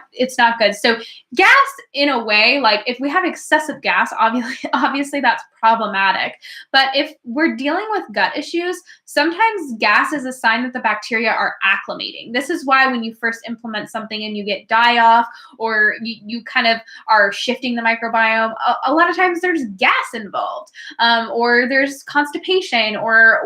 good. So gas, in a way, like if we have excessive gas, obviously that's problematic. But if we're dealing with gut issues, sometimes gas is a sign that the bacteria are acclimating. This is why when you first implement something and you get die-off, or you kind of are shifting the microbiome, a lot of times there's gas involved, or there's constipation, or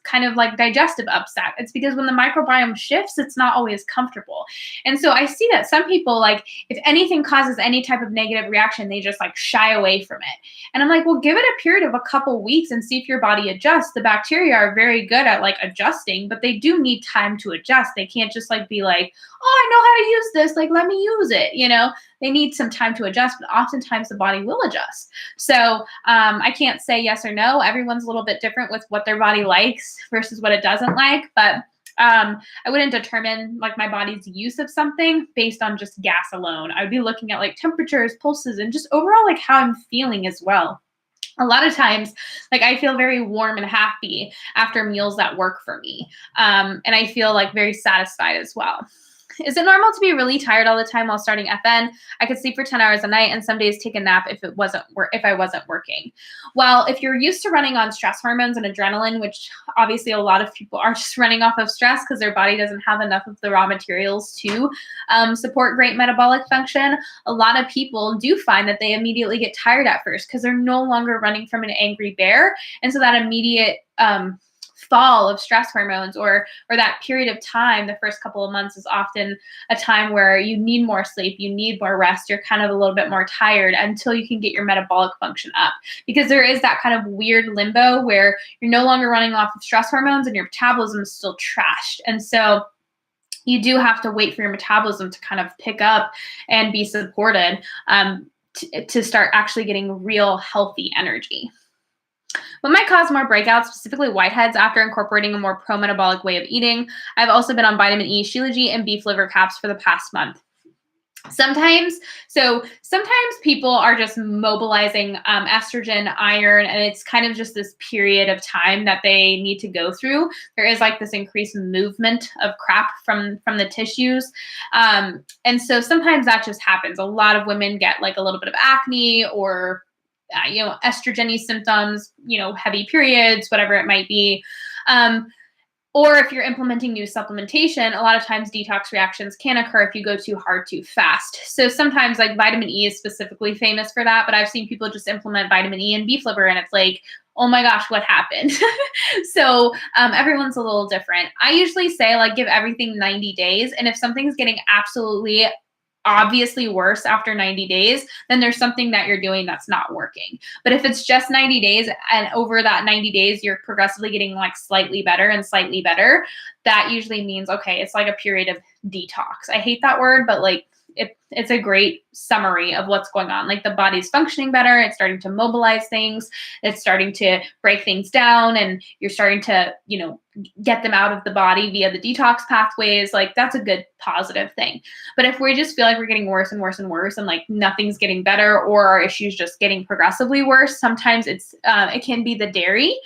kind of like digestive upset. It's because when the microbiome shifts, it's not always comfortable. And so I see that some people, like if anything causes any type of negative reaction, they just like shy away from it. And I'm like, well, give it a period of a couple weeks and see if your body adjusts. The bacteria are very good at like adjusting, but they do need time to adjust. They can't just like be like, oh, I know how to use this, like let me use it. You know, they need some time to adjust, but oftentimes the body will adjust. So I can't say yes or no. Everyone's a little bit different with what their body likes versus what it doesn't like. But I wouldn't determine like my body's use of something based on just gas alone. I would be looking at like temperatures, pulses, and just overall like how I'm feeling as well. A lot of times, like I feel very warm and happy after meals that work for me. And I feel like very satisfied as well. Is it normal to be really tired all the time while starting FN? I could sleep for 10 hours a night and some days take a nap if I wasn't working. Well, if you're used to running on stress hormones and adrenaline, which obviously a lot of people are just running off of stress because their body doesn't have enough of the raw materials to support great metabolic function, a lot of people do find that they immediately get tired at first because they're no longer running from an angry bear. And so that immediate fall of stress hormones or that period of time, the first couple of months is often a time where you need more sleep, you need more rest, you're kind of a little bit more tired until you can get your metabolic function up. Because there is that kind of weird limbo where you're no longer running off of stress hormones and your metabolism is still trashed. And so you do have to wait for your metabolism to kind of pick up and be supported to start actually getting real healthy energy. What might cause more breakouts, specifically whiteheads, after incorporating a more pro-metabolic way of eating? I've also been on vitamin E, Shilajit, and beef liver caps for the past month. Sometimes people are just mobilizing estrogen, iron, and it's kind of just this period of time that they need to go through. There is like this increased movement of crap from the tissues. And so sometimes that just happens. A lot of women get like a little bit of acne or estrogeny symptoms, heavy periods, whatever it might be. Or if you're implementing new supplementation, a lot of times detox reactions can occur if you go too hard, too fast. So sometimes like vitamin E is specifically famous for that, but I've seen people just implement vitamin E and beef liver and it's like, oh my gosh, what happened? So everyone's a little different. I usually say like give everything 90 days. And if something's getting absolutely obviously worse after 90 days, then there's something that you're doing that's not working. But if it's just 90 days and over that 90 days, you're progressively getting like slightly better and slightly better, that usually means, okay, it's like a period of detox. I hate that word, but like it's a great summary of what's going on. Like the body's functioning better. It's starting to mobilize things. It's starting to break things down, and you're starting to, get them out of the body via the detox pathways. Like that's a good positive thing. But if we just feel like we're getting worse and worse and worse, and like nothing's getting better, or our issues just getting progressively worse, sometimes it can be the dairy,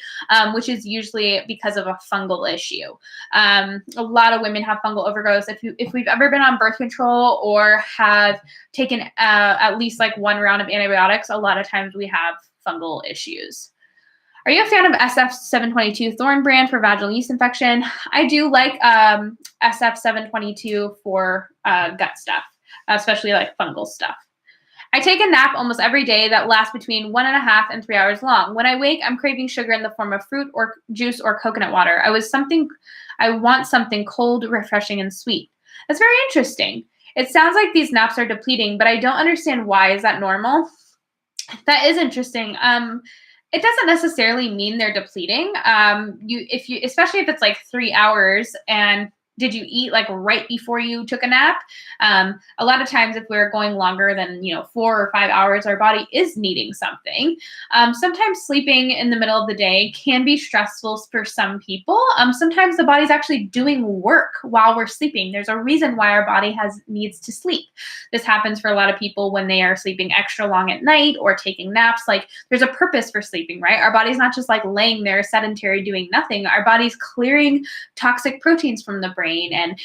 which is usually because of a fungal issue. A lot of women have fungal overgrowth. If we've ever been on birth control or have taken at least like one round of antibiotics, a lot of times we have fungal issues. Are you a fan of SF722 Thorn brand for vaginal yeast infection? I do like SF722 for gut stuff, especially like fungal stuff. I take a nap almost every day that lasts between 1.5 and 3 hours long. When I wake, I'm craving sugar in the form of fruit or juice or coconut water. I want something cold, refreshing, and sweet. That's very interesting. It sounds like these naps are depleting, but I don't understand why. Is that normal? That is interesting. It doesn't necessarily mean they're depleting. Especially if it's like 3 hours, and did you eat like right before you took a nap? A lot of times if we're going longer than, 4 or 5 hours, our body is needing something. Sometimes sleeping in the middle of the day can be stressful for some people. Sometimes the body's actually doing work while we're sleeping. There's a reason why our body needs to sleep. This happens for a lot of people when they are sleeping extra long at night or taking naps. Like there's a purpose for sleeping, right? Our body's not just like laying there sedentary doing nothing. Our body's clearing toxic proteins from the brain and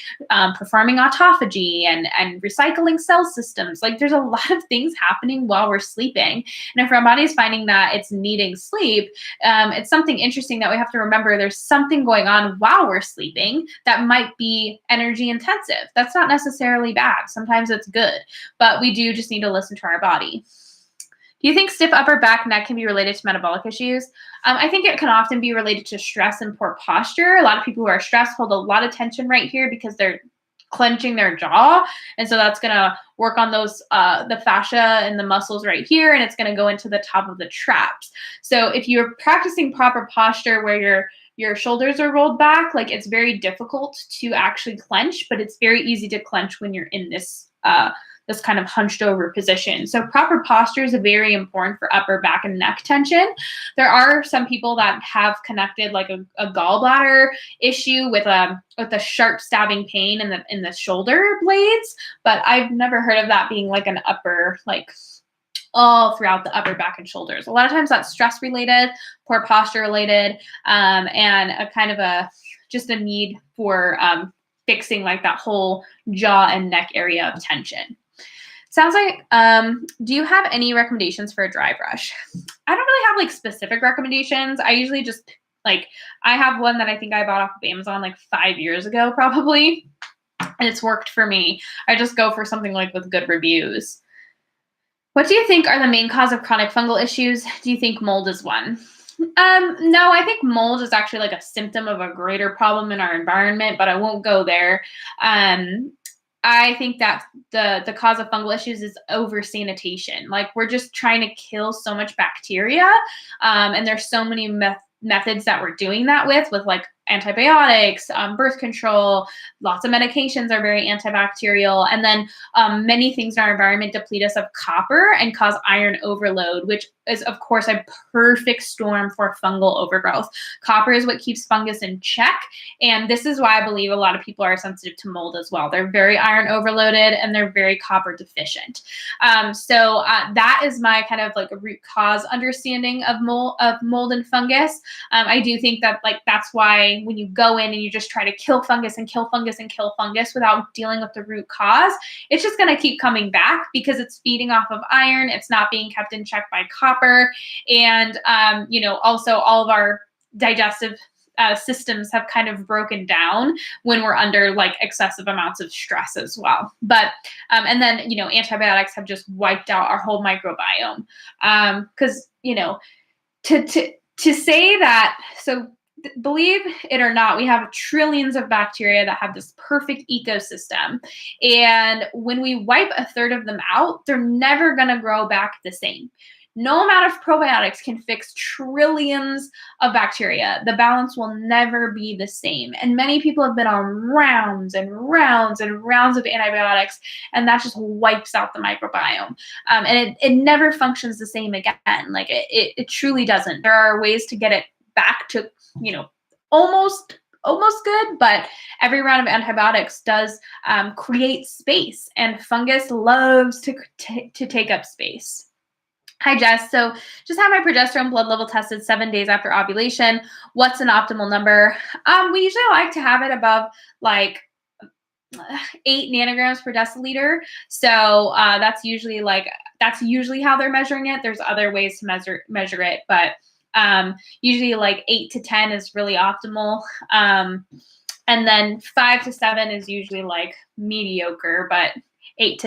performing autophagy and recycling cell systems. Like there's a lot of things happening while we're sleeping. And if our body's finding that it's needing sleep, it's something interesting that we have to remember. There's something going on while we're sleeping that might be energy intensive. That's not necessarily bad. Sometimes it's good, but we do just need to listen to our body. Do you think stiff upper back, neck can be related to metabolic issues? I think it can often be related to stress and poor posture. A lot of people who are stressed hold a lot of tension right here because they're clenching their jaw. And so that's going to work on those, the fascia and the muscles right here, and it's going to go into the top of the traps. So if you're practicing proper posture where your shoulders are rolled back, like it's very difficult to actually clench, but it's very easy to clench when you're in this kind of hunched over position. So proper posture is very important for upper back and neck tension. There are some people that have connected like a gallbladder issue with a sharp stabbing pain in the shoulder blades, but I've never heard of that being like an upper, like all throughout the upper back and shoulders. A lot of times that's stress related, poor posture related, and a kind of just a need for fixing like that whole jaw and neck area of tension. Sounds like, do you have any recommendations for a dry brush? I don't really have like specific recommendations. I usually just I have one that I think I bought off of Amazon like 5 years ago probably, and it's worked for me. I just go for something like with good reviews. What do you think are the main cause of chronic fungal issues? Do you think mold is one? No, I think mold is actually like a symptom of a greater problem in our environment, but I won't go there. I think that the cause of fungal issues is over sanitation. Like we're just trying to kill so much bacteria, and there's so many methods that we're doing that with like antibiotics, birth control, lots of medications are very antibacterial. And then many things in our environment deplete us of copper and cause iron overload, which is, of course, a perfect storm for fungal overgrowth. Copper is what keeps fungus in check. And this is why I believe a lot of people are sensitive to mold as well. They're very iron overloaded and they're very copper deficient. So that is my kind of like a root cause understanding of mold and fungus. I do think that that's why when you go in and you just try to kill fungus and kill fungus and kill fungus without dealing with the root cause, it's just going to keep coming back because it's feeding off of iron. It's not being kept in check by copper. And, also all of our digestive systems have kind of broken down when we're under like excessive amounts of stress as well. But, and then, antibiotics have just wiped out our whole microbiome. Cause, to say that, so believe it or not, we have trillions of bacteria that have this perfect ecosystem. And when we wipe a third of them out, they're never going to grow back the same. No amount of probiotics can fix trillions of bacteria. The balance will never be the same. And many people have been on rounds and rounds and rounds of antibiotics, and that just wipes out the microbiome. And it never functions the same again. Like it truly doesn't. There are ways to get it back to, almost good, but every round of antibiotics does create space, and fungus loves to take up space. Hi, Jess. So just had my progesterone blood level tested 7 days after ovulation. What's an optimal number? We usually like to have it above like 8 nanograms per deciliter. So that's usually how they're measuring it. There's other ways to measure it, but usually like 8 to 10 is really optimal. And then 5 to 7 is usually like mediocre, but 8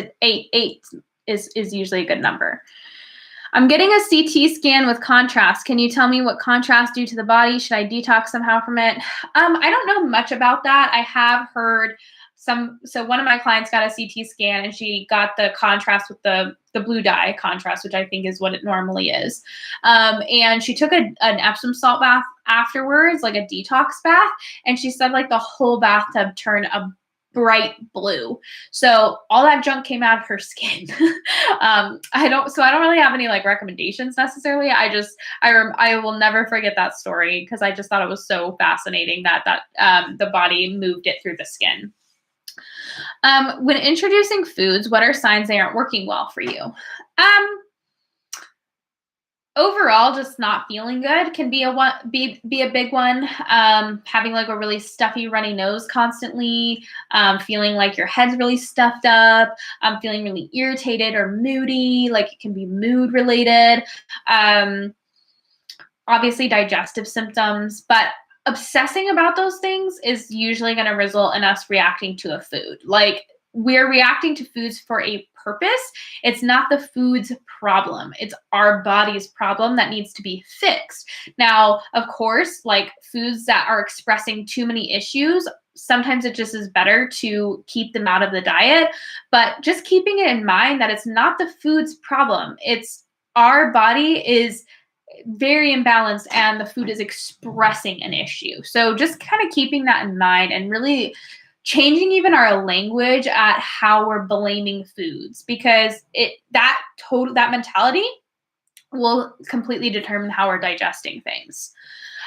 is usually a good number. I'm getting a CT scan with contrast. Can you tell me what contrast do to the body? Should I detox somehow from it? I don't know much about that. I have heard so one of my clients got a CT scan and she got the contrast with the blue dye contrast, which I think is what it normally is. And she took an Epsom salt bath afterwards, like a detox bath. And she said like the whole bathtub turned a bright blue. So all that junk came out of her skin. I don't really have any like recommendations necessarily. I will never forget that story because I just thought it was so fascinating that the body moved it through the skin. When introducing foods, what are signs they aren't working well for you? Overall, just not feeling good can be a big one. Having like a really stuffy, runny nose constantly, feeling like your head's really stuffed up, feeling really irritated or moody, like it can be mood related. Obviously digestive symptoms, but obsessing about those things is usually going to result in us reacting to a food. Like we're reacting to foods for a purpose. It's not the food's problem. It's our body's problem that needs to be fixed. Now, of course, like foods that are expressing too many issues, sometimes it just is better to keep them out of the diet, but just keeping it in mind that it's not the food's problem. It's our body is very imbalanced and the food is expressing an issue. So just kind of keeping that in mind and really changing even our language at how we're blaming foods, because that mentality will completely determine how we're digesting things.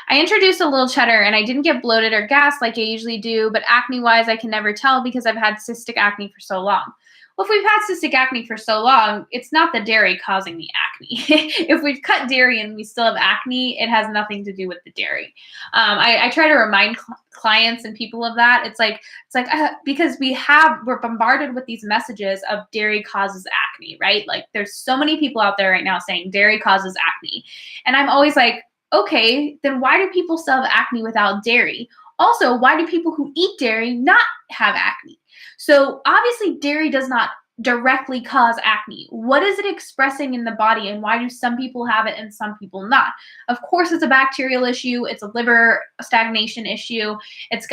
I introduced a little cheddar and I didn't get bloated or gas like I usually do, but acne-wise, I can never tell because I've had cystic acne for so long. Well, if we've had cystic acne for so long, it's not the dairy causing the acne. If we've cut dairy and we still have acne, it has nothing to do with the dairy. I try to remind clients and people of that. It's like because we're bombarded with these messages of dairy causes acne, right? Like there's so many people out there right now saying dairy causes acne. And I'm always like, okay, then why do people still have acne without dairy? Also, why do people who eat dairy not have acne? So obviously dairy does not directly cause acne. What is it expressing in the body and why do some people have it and some people not? Of course, it's a bacterial issue. It's a liver stagnation issue. It's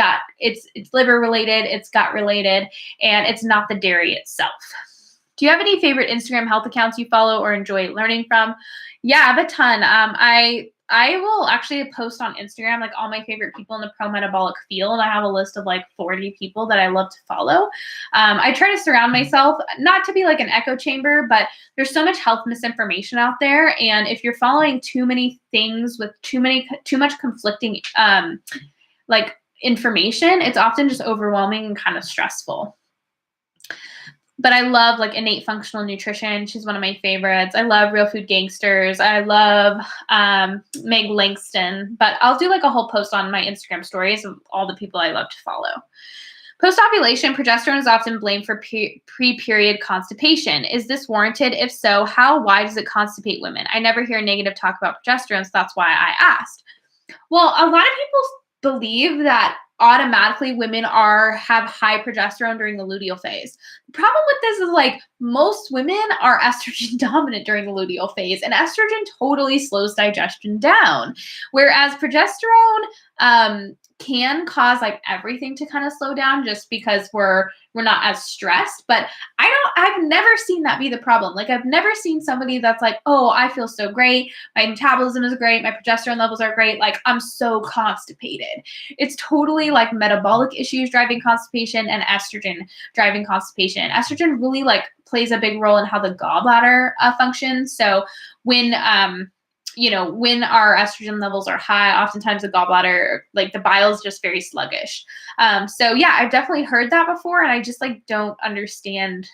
liver related, it's gut related, and it's not the dairy itself. Do you have any favorite Instagram health accounts you follow or enjoy learning from? Yeah, I have a ton. I will actually post on Instagram like all my favorite people in the pro-metabolic field. I have a list of like 40 people that I love to follow. I try to surround myself, not to be like an echo chamber, but there's so much health misinformation out there. And if you're following too many things with too much conflicting like information, it's often just overwhelming and kind of stressful. But I love like Innate Functional Nutrition. She's one of my favorites. I love Real Food Gangsters. I love Meg Langston. But I'll do like a whole post on my Instagram stories of all the people I love to follow. Post-ovulation, progesterone is often blamed for pre-period constipation. Is this warranted? If so, how? Why does it constipate women? I never hear negative talk about progesterone, so that's why I asked. Well, a lot of people believe that automatically women have high progesterone during the luteal phase. The problem with this is like most women are estrogen dominant during the luteal phase, and estrogen totally slows digestion down. Whereas progesterone can cause like everything to kind of slow down just because we're not as stressed. But I've never seen that be the problem. Like I've never seen somebody that's like, oh, I feel so great. My metabolism is great. My progesterone levels are great. Like I'm so constipated. It's totally like metabolic issues driving constipation and estrogen driving constipation. Estrogen really like plays a big role in how the gallbladder functions. So when when our estrogen levels are high, oftentimes the gallbladder, like the bile is just very sluggish. So yeah, I've definitely heard that before, and I just like don't understand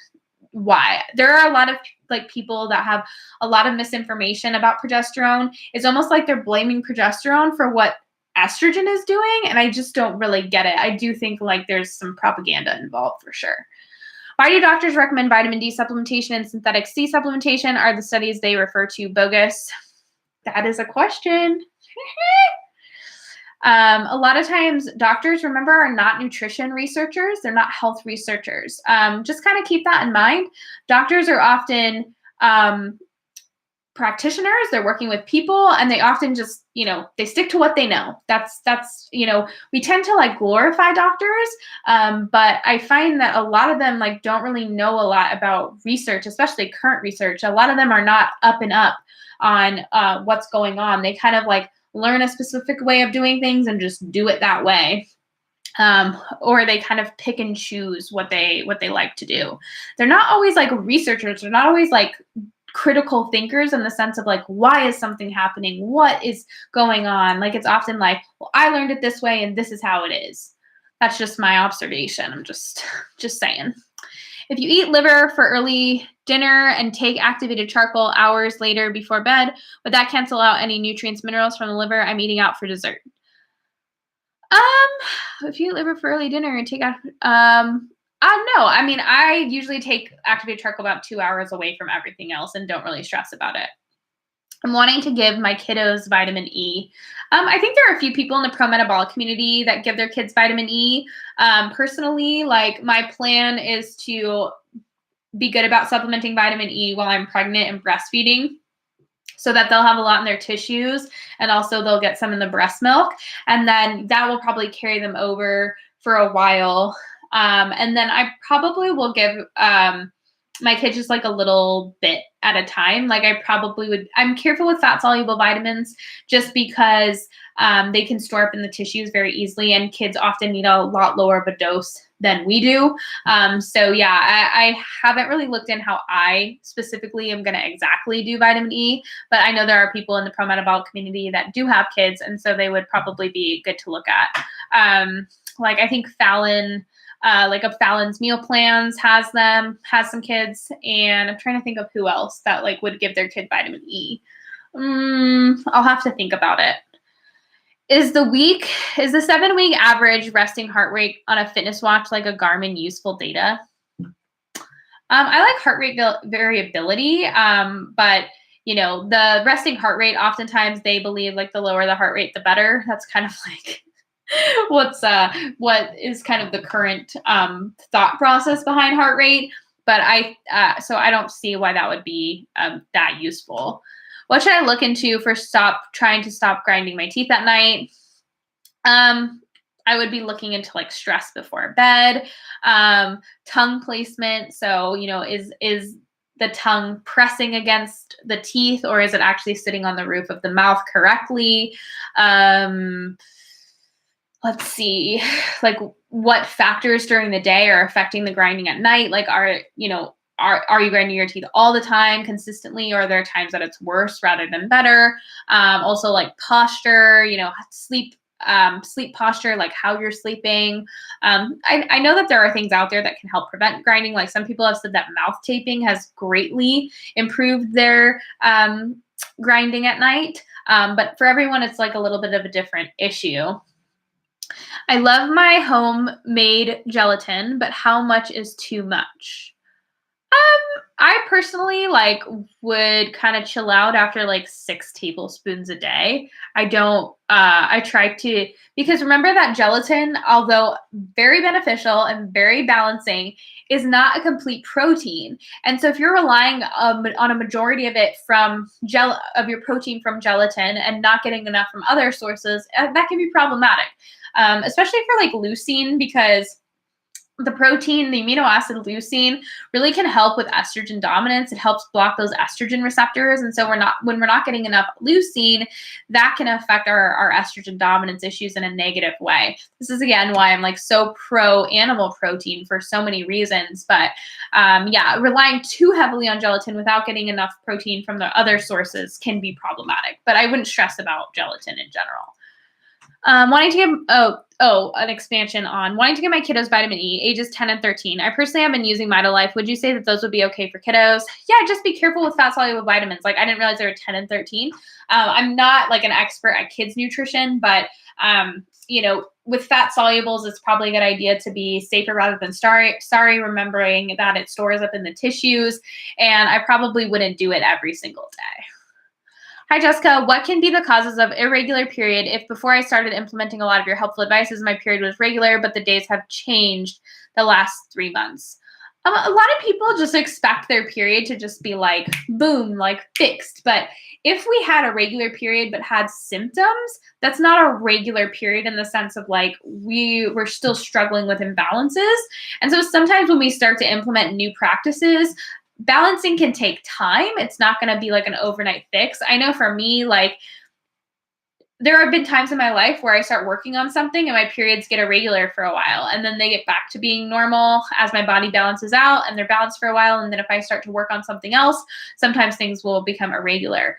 why. There are a lot of like people that have a lot of misinformation about progesterone. It's almost like they're blaming progesterone for what estrogen is doing, and I just don't really get it. I do think like there's some propaganda involved for sure. Why do doctors recommend vitamin D supplementation and synthetic C supplementation? Are the studies they refer to bogus? That is a question. A lot of times doctors, remember, are not nutrition researchers. They're not health researchers. Just kind of keep that in mind. Doctors are often practitioners. They're working with people, and they often just, they stick to what they know. That's we tend to like glorify doctors, but I find that a lot of them like don't really know a lot about research, especially current research. A lot of them are not up and up on what's going on. They kind of like learn a specific way of doing things and just do it that way. Or they kind of pick and choose what they like to do. They're not always like researchers. They're not always like critical thinkers in the sense of like, why is something happening? What is going on? Like it's often like, well, I learned it this way and this is how it is. That's just my observation. I'm just saying. If you eat liver for early dinner and take activated charcoal hours later before bed, would that cancel out any nutrients, minerals from the liver I'm eating out for dessert? If you eat liver for early dinner and take out, no. I mean, I usually take activated charcoal about 2 hours away from everything else and don't really stress about it. I'm wanting to give my kiddos vitamin E. I think there are a few people in the pro-metabolic community that give their kids vitamin E. Personally, like my plan is to be good about supplementing vitamin E while I'm pregnant and breastfeeding, so that they'll have a lot in their tissues, and also they'll get some in the breast milk. And then that will probably carry them over for a while. And then I probably will give my kids just like a little bit at a time. Like I probably would, I'm careful with fat-soluble vitamins just because they can store up in the tissues very easily, and kids often need a lot lower of a dose than we do. So yeah, I haven't really looked in how I specifically am going to exactly do vitamin E, but I know there are people in the pro-metabolic community that do have kids, and so they would probably be good to look at. Like I think Fallon, like a Fallon's Meal Plans has some kids, and I'm trying to think of who else that like would give their kid vitamin E. I'll have to think about it. Is the 7-week average resting heart rate on a fitness watch like a Garmin useful data? I like heart rate variability, but the resting heart rate, oftentimes they believe like the lower the heart rate, the better. That's kind of like what is kind of the current thought process behind heart rate. But so I don't see why that would be that useful. What should I look into for trying to stop grinding my teeth at night? I would be looking into like stress before bed, tongue placement. So, is the tongue pressing against the teeth, or is it actually sitting on the roof of the mouth correctly? Let's see, like what factors during the day are affecting the grinding at night? Like are you grinding your teeth all the time consistently, or are there times that it's worse rather than better? Also like posture, sleep posture, like how you're sleeping. I know that there are things out there that can help prevent grinding. Like some people have said that mouth taping has greatly improved their grinding at night. But for everyone, it's like a little bit of a different issue. I love my homemade gelatin, but how much is too much? I personally would kind of chill out after 6 tablespoons a day. I don't, I try to, because remember that gelatin, although very beneficial and very balancing, is not a complete protein. And so if you're relying on a majority of it from of your protein from gelatin and not getting enough from other sources, that can be problematic, especially for leucine, because the protein, the amino acid leucine, really can help with estrogen dominance. It helps block those estrogen receptors. And so when we're not getting enough leucine, that can affect our estrogen dominance issues in a negative way. This is again why I'm so pro animal protein for so many reasons. But yeah, relying too heavily on gelatin without getting enough protein from the other sources can be problematic. But I wouldn't stress about gelatin in general. Wanting to get, an expansion on wanting to get my kiddos vitamin E, ages 10 and 13. I personally have been using Vitalife. Would you say that those would be okay for kiddos? Yeah, just be careful with fat-soluble vitamins. I didn't realize they were 10 and 13. I'm not an expert at kids nutrition, but with fat solubles, it's probably a good idea to be safer rather than sorry, remembering that it stores up in the tissues, and I probably wouldn't do it every single day. Hi, Jessica. What can be the causes of irregular period? If before I started implementing a lot of your helpful advices, my period was regular, but the days have changed the last 3 months. A lot of people just expect their period to just be boom, fixed. But if we had a regular period but had symptoms, that's not a regular period in the sense of we were still struggling with imbalances. And so sometimes when we start to implement new practices, balancing can take time. It's not going to be an overnight fix. I know for me, there have been times in my life where I start working on something and my periods get irregular for a while, and then they get back to being normal as my body balances out, and they're balanced for a while. And then if I start to work on something else, sometimes things will become irregular.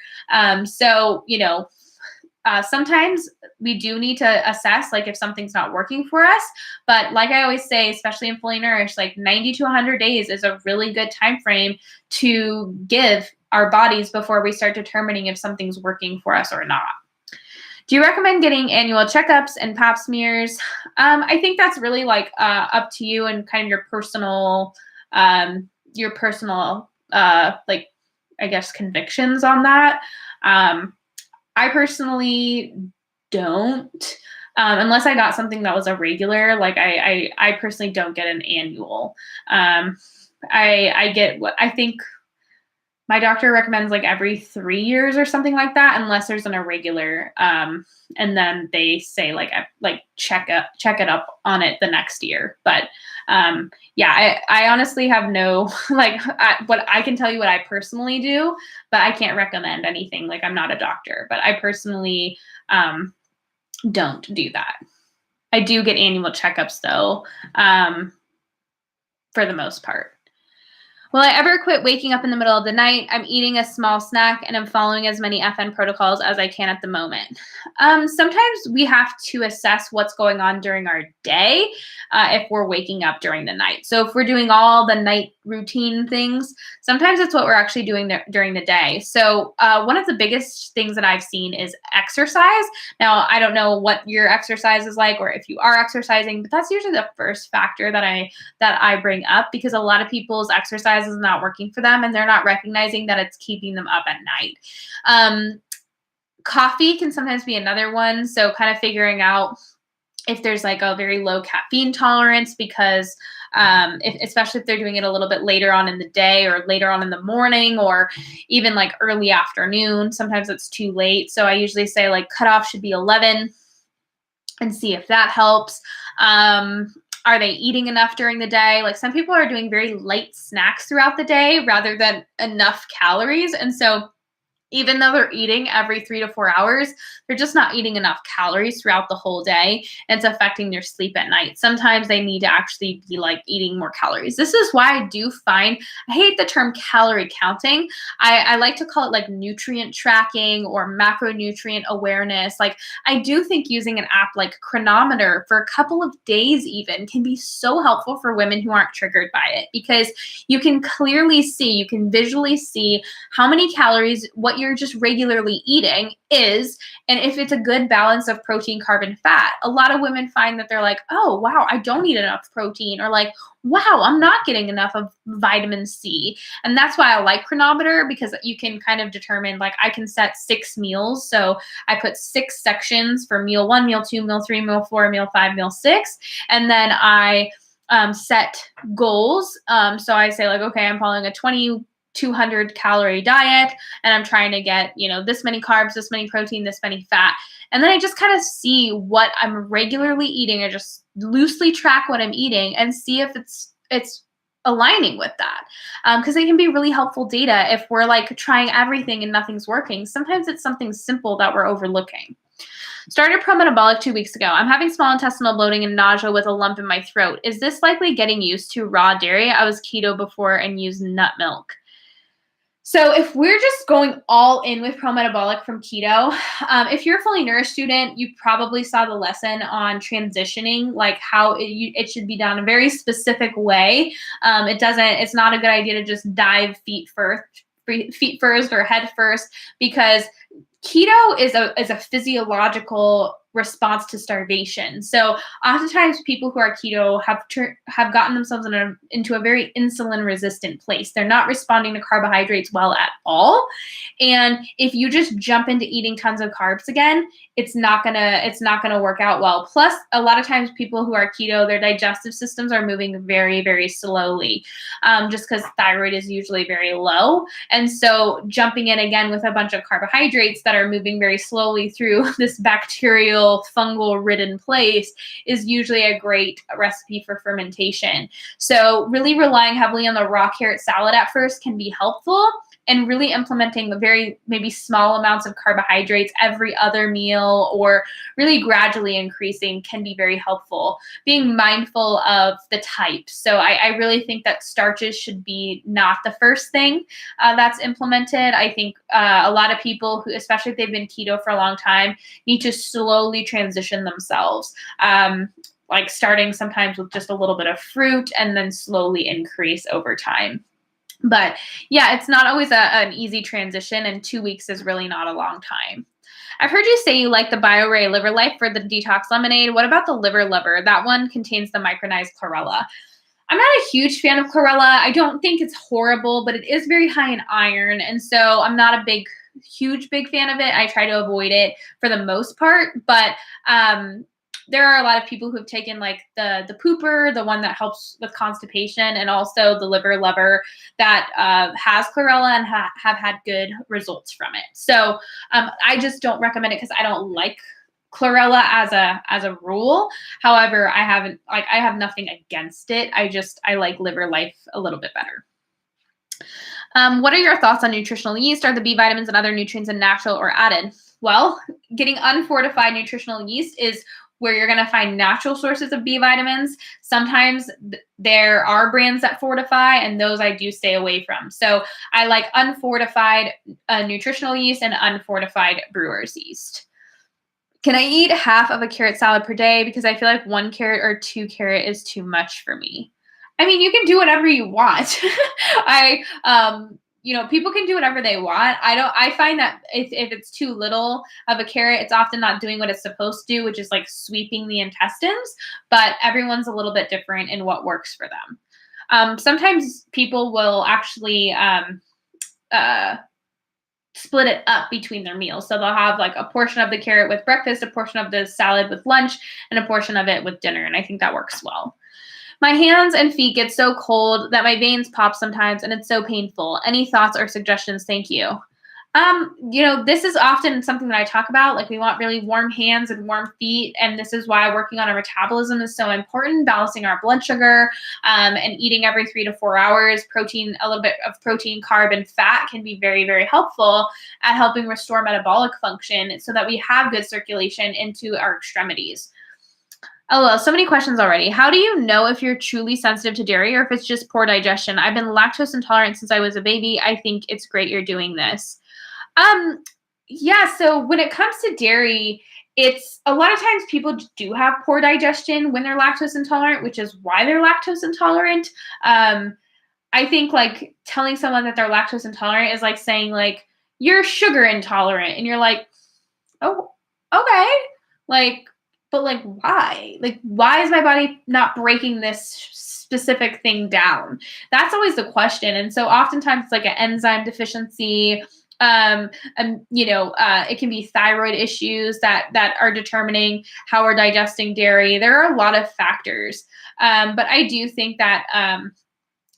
Sometimes we do need to assess if something's not working for us. But like I always say, especially in fully nourished, 90 to 100 days is a really good time frame to give our bodies before we start determining if something's working for us or not. Do you recommend getting annual checkups and pap smears? I think that's really up to you and kind of your personal convictions on that. I personally don't, unless I got something that was irregular. I personally don't get an annual. I get what I think my doctor recommends every 3 years or something like that, unless there's an irregular. And then they say check it up on it the next year. But yeah, I honestly have no, what I can tell you what I personally do, but I can't recommend anything. I'm not a doctor, but I personally don't do that. I do get annual checkups though, for the most part. Will I ever quit waking up in the middle of the night? I'm eating a small snack and I'm following as many FN protocols as I can at the moment. Sometimes we have to assess what's going on during our day if we're waking up during the night. So if we're doing all the night routine things, sometimes it's what we're actually doing during the day. So one of the biggest things that I've seen is exercise. Now, I don't know what your exercise is like or if you are exercising, but that's usually the first factor that I bring up, because a lot of people's exercise is not working for them and they're not recognizing that it's keeping them up at night. Coffee can sometimes be another one. So kind of figuring out if there's a very low caffeine tolerance, because especially if they're doing it a little bit later on in the day or later on in the morning or even early afternoon, sometimes it's too late. So I usually say cutoff should be 11 and see if that helps. Are they eating enough during the day? Some people are doing very light snacks throughout the day rather than enough calories. And so even though they're eating every 3 to 4 hours, they're just not eating enough calories throughout the whole day. And it's affecting their sleep at night. Sometimes they need to actually be eating more calories. This is why I do find, I hate the term calorie counting. I like to call it nutrient tracking or macronutrient awareness. I do think using an app like Chronometer for a couple of days even can be so helpful for women who aren't triggered by it, because you can clearly see, you can visually see how many calories, what you're just regularly eating is, and if it's a good balance of protein, carb, and fat. A lot of women find that they're like, oh, wow, I don't eat enough protein, or like, wow, I'm not getting enough of vitamin C. And that's why I like Chronometer, because you can kind of determine, like, I can set 6 meals. So I put 6 sections for meal 1, meal 2, meal 3, meal 4, meal 5, meal 6. And then I set goals. So I say, like, okay, I'm following a 200 calorie diet, and I'm trying to get, this many carbs, this many protein, this many fat. And then I just kind of see what I'm regularly eating. I just loosely track what I'm eating and see if it's aligning with that. Because it can be really helpful data if we're like trying everything and nothing's working. Sometimes it's something simple that we're overlooking. Started pro-metabolic 2 weeks ago. I'm having small intestinal bloating and nausea with a lump in my throat. Is this likely getting used to raw dairy? I was keto before and used nut milk. So if we're just going all in with pro-metabolic from keto, if you're a fully nourished student, you probably saw the lesson on transitioning, like how it should be done a very specific way. It's not a good idea to just dive feet first or head first, because keto is a physiological response to starvation. So oftentimes people who are keto have gotten themselves into a very insulin resistant place. They're not responding to carbohydrates well at all. And if you just jump into eating tons of carbs again, it's not gonna work out well. Plus, a lot of times people who are keto, their digestive systems are moving very, very slowly, just because thyroid is usually very low. And so jumping in again with a bunch of carbohydrates that are moving very slowly through this bacterial, fungal ridden place is usually a great recipe for fermentation. So really relying heavily on the raw carrot salad at first can be helpful, and really implementing the very maybe small amounts of carbohydrates every other meal, or really gradually increasing, can be very helpful. Being mindful of the type. So I really think that starches should be not the first thing that's implemented. I think a lot of people who, especially if they've been keto for a long time, need to slowly transition themselves. Like starting sometimes with just a little bit of fruit and then slowly increase over time. But yeah, it's not always an easy transition, and 2 weeks is really not a long time. I've heard you say you like the BioRay Liver Life for the detox lemonade. What about the Liver Lover? That one contains the micronized chlorella. I'm not a huge fan of chlorella. I don't think it's horrible, but it is very high in iron, and so I'm not a huge fan of it. I try to avoid it for the most part, but there are a lot of people who have taken like the pooper, the one that helps with constipation, and also the Liver Lover that has chlorella and have had good results from it. So I just don't recommend it because I don't like chlorella as a rule. However, I have nothing against it. I like Liver Life a little bit better. What are your thoughts on nutritional yeast? Are the B vitamins and other nutrients natural or added? Well, getting unfortified nutritional yeast is where you're going to find natural sources of B vitamins. Sometimes there are brands that fortify, and those I do stay away from. So I like unfortified nutritional yeast and unfortified brewer's yeast. Can I eat half of a carrot salad per day? Because I feel like 1 carrot or 2 carrot is too much for me. I mean, you can do whatever you want. People can do whatever they want. I find that if it's too little of a carrot, it's often not doing what it's supposed to do, which is like sweeping the intestines, but everyone's a little bit different in what works for them. Sometimes people will actually split it up between their meals. So they'll have like a portion of the carrot with breakfast, a portion of the salad with lunch, and a portion of it with dinner. And I think that works well. My hands and feet get so cold that my veins pop sometimes, and it's so painful. Any thoughts or suggestions? Thank you. This is often something that I talk about. Like, we want really warm hands and warm feet, and this is why working on our metabolism is so important. Balancing our blood sugar and eating every 3 to 4 hours. Protein, a little bit of protein, carb, and fat can be very, very helpful at helping restore metabolic function so that we have good circulation into our extremities. Oh, well, so many questions already. How do you know if you're truly sensitive to dairy or if it's just poor digestion? I've been lactose intolerant since I was a baby. I think it's great you're doing this. So when it comes to dairy, it's a lot of times people do have poor digestion when they're lactose intolerant, which is why they're lactose intolerant. I think like telling someone that they're lactose intolerant is like saying like, you're sugar intolerant. And you're like, oh, okay. Like, but like, why? Like, why is my body not breaking this specific thing down? That's always the question. And so oftentimes it's like an enzyme deficiency. It can be thyroid issues that are determining how we're digesting dairy. There are a lot of factors. But I do think that,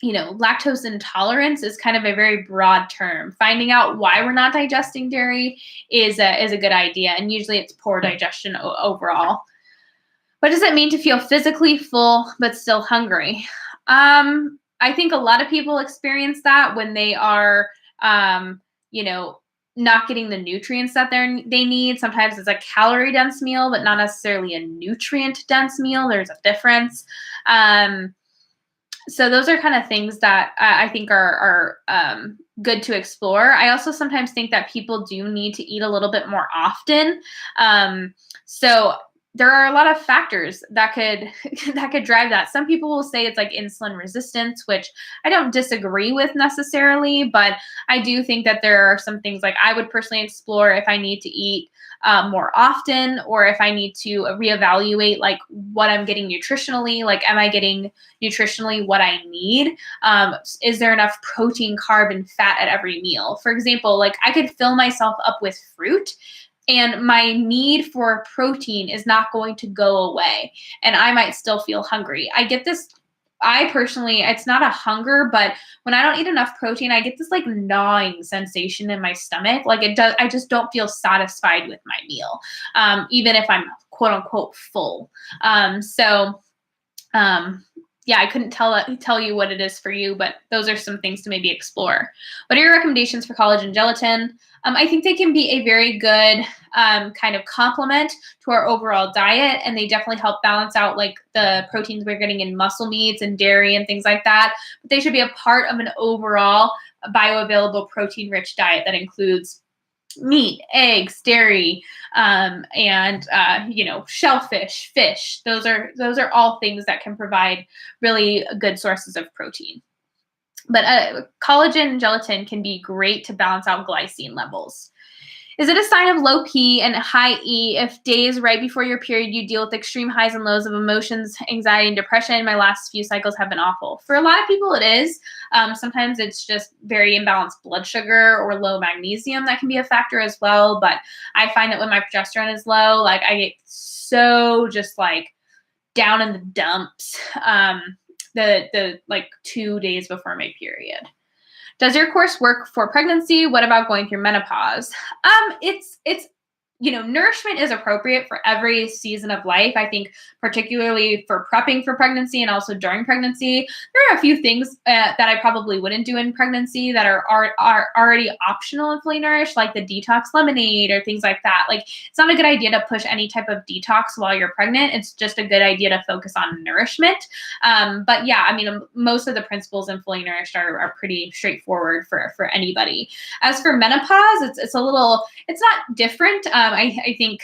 lactose intolerance is kind of a very broad term. Finding out why we're not digesting dairy is a good idea. And usually it's poor digestion overall. What does it mean to feel physically full but still hungry? I think a lot of people experience that when they are, not getting the nutrients that they need. Sometimes it's a calorie dense meal, but not necessarily a nutrient dense meal. There's a difference. So those are kind of things that I think are good to explore. I also sometimes think that people do need to eat a little bit more often. So there are a lot of factors that could drive that. Some people will say it's like insulin resistance, which I don't disagree with necessarily, but I do think that there are some things like I would personally explore if I need to eat more often, or if I need to reevaluate like what I'm getting nutritionally. Like, am I getting nutritionally what I need? Is there enough protein, carb, and fat at every meal? For example, like I could fill myself up with fruit, and my need for protein is not going to go away, and I might still feel hungry. I get this. I personally, it's not a hunger, but when I don't eat enough protein, I get this like gnawing sensation in my stomach. Like it does, I just don't feel satisfied with my meal, even if I'm quote unquote full. Yeah, I couldn't tell you what it is for you, but those are some things to maybe explore. What are your recommendations for collagen gelatin? I think they can be a very good kind of complement to our overall diet, and they definitely help balance out like the proteins we're getting in muscle meats and dairy and things like that. But they should be a part of an overall bioavailable protein-rich diet that includes meat, eggs, dairy, and shellfish, fish. Those are all things that can provide really good sources of protein. But collagen gelatin can be great to balance out glycine levels. Is it a sign of low P and high E if days right before your period you deal with extreme highs and lows of emotions, anxiety, and depression? My last few cycles have been awful. For a lot of people, it is. Sometimes it's just very imbalanced blood sugar or low magnesium that can be a factor as well. But I find that when my progesterone is low, like I get so just like down in the dumps the like 2 days before my period. Does your course work for pregnancy? What about going through menopause? It's nourishment is appropriate for every season of life. I think particularly for prepping for pregnancy and also during pregnancy, there are a few things that I probably wouldn't do in pregnancy that are already optional in Fully Nourished, like the detox lemonade or things like that. Like, it's not a good idea to push any type of detox while you're pregnant. It's just a good idea to focus on nourishment. But yeah, I mean, most of the principles in Fully Nourished are pretty straightforward for anybody. As for menopause, it's not different. I think,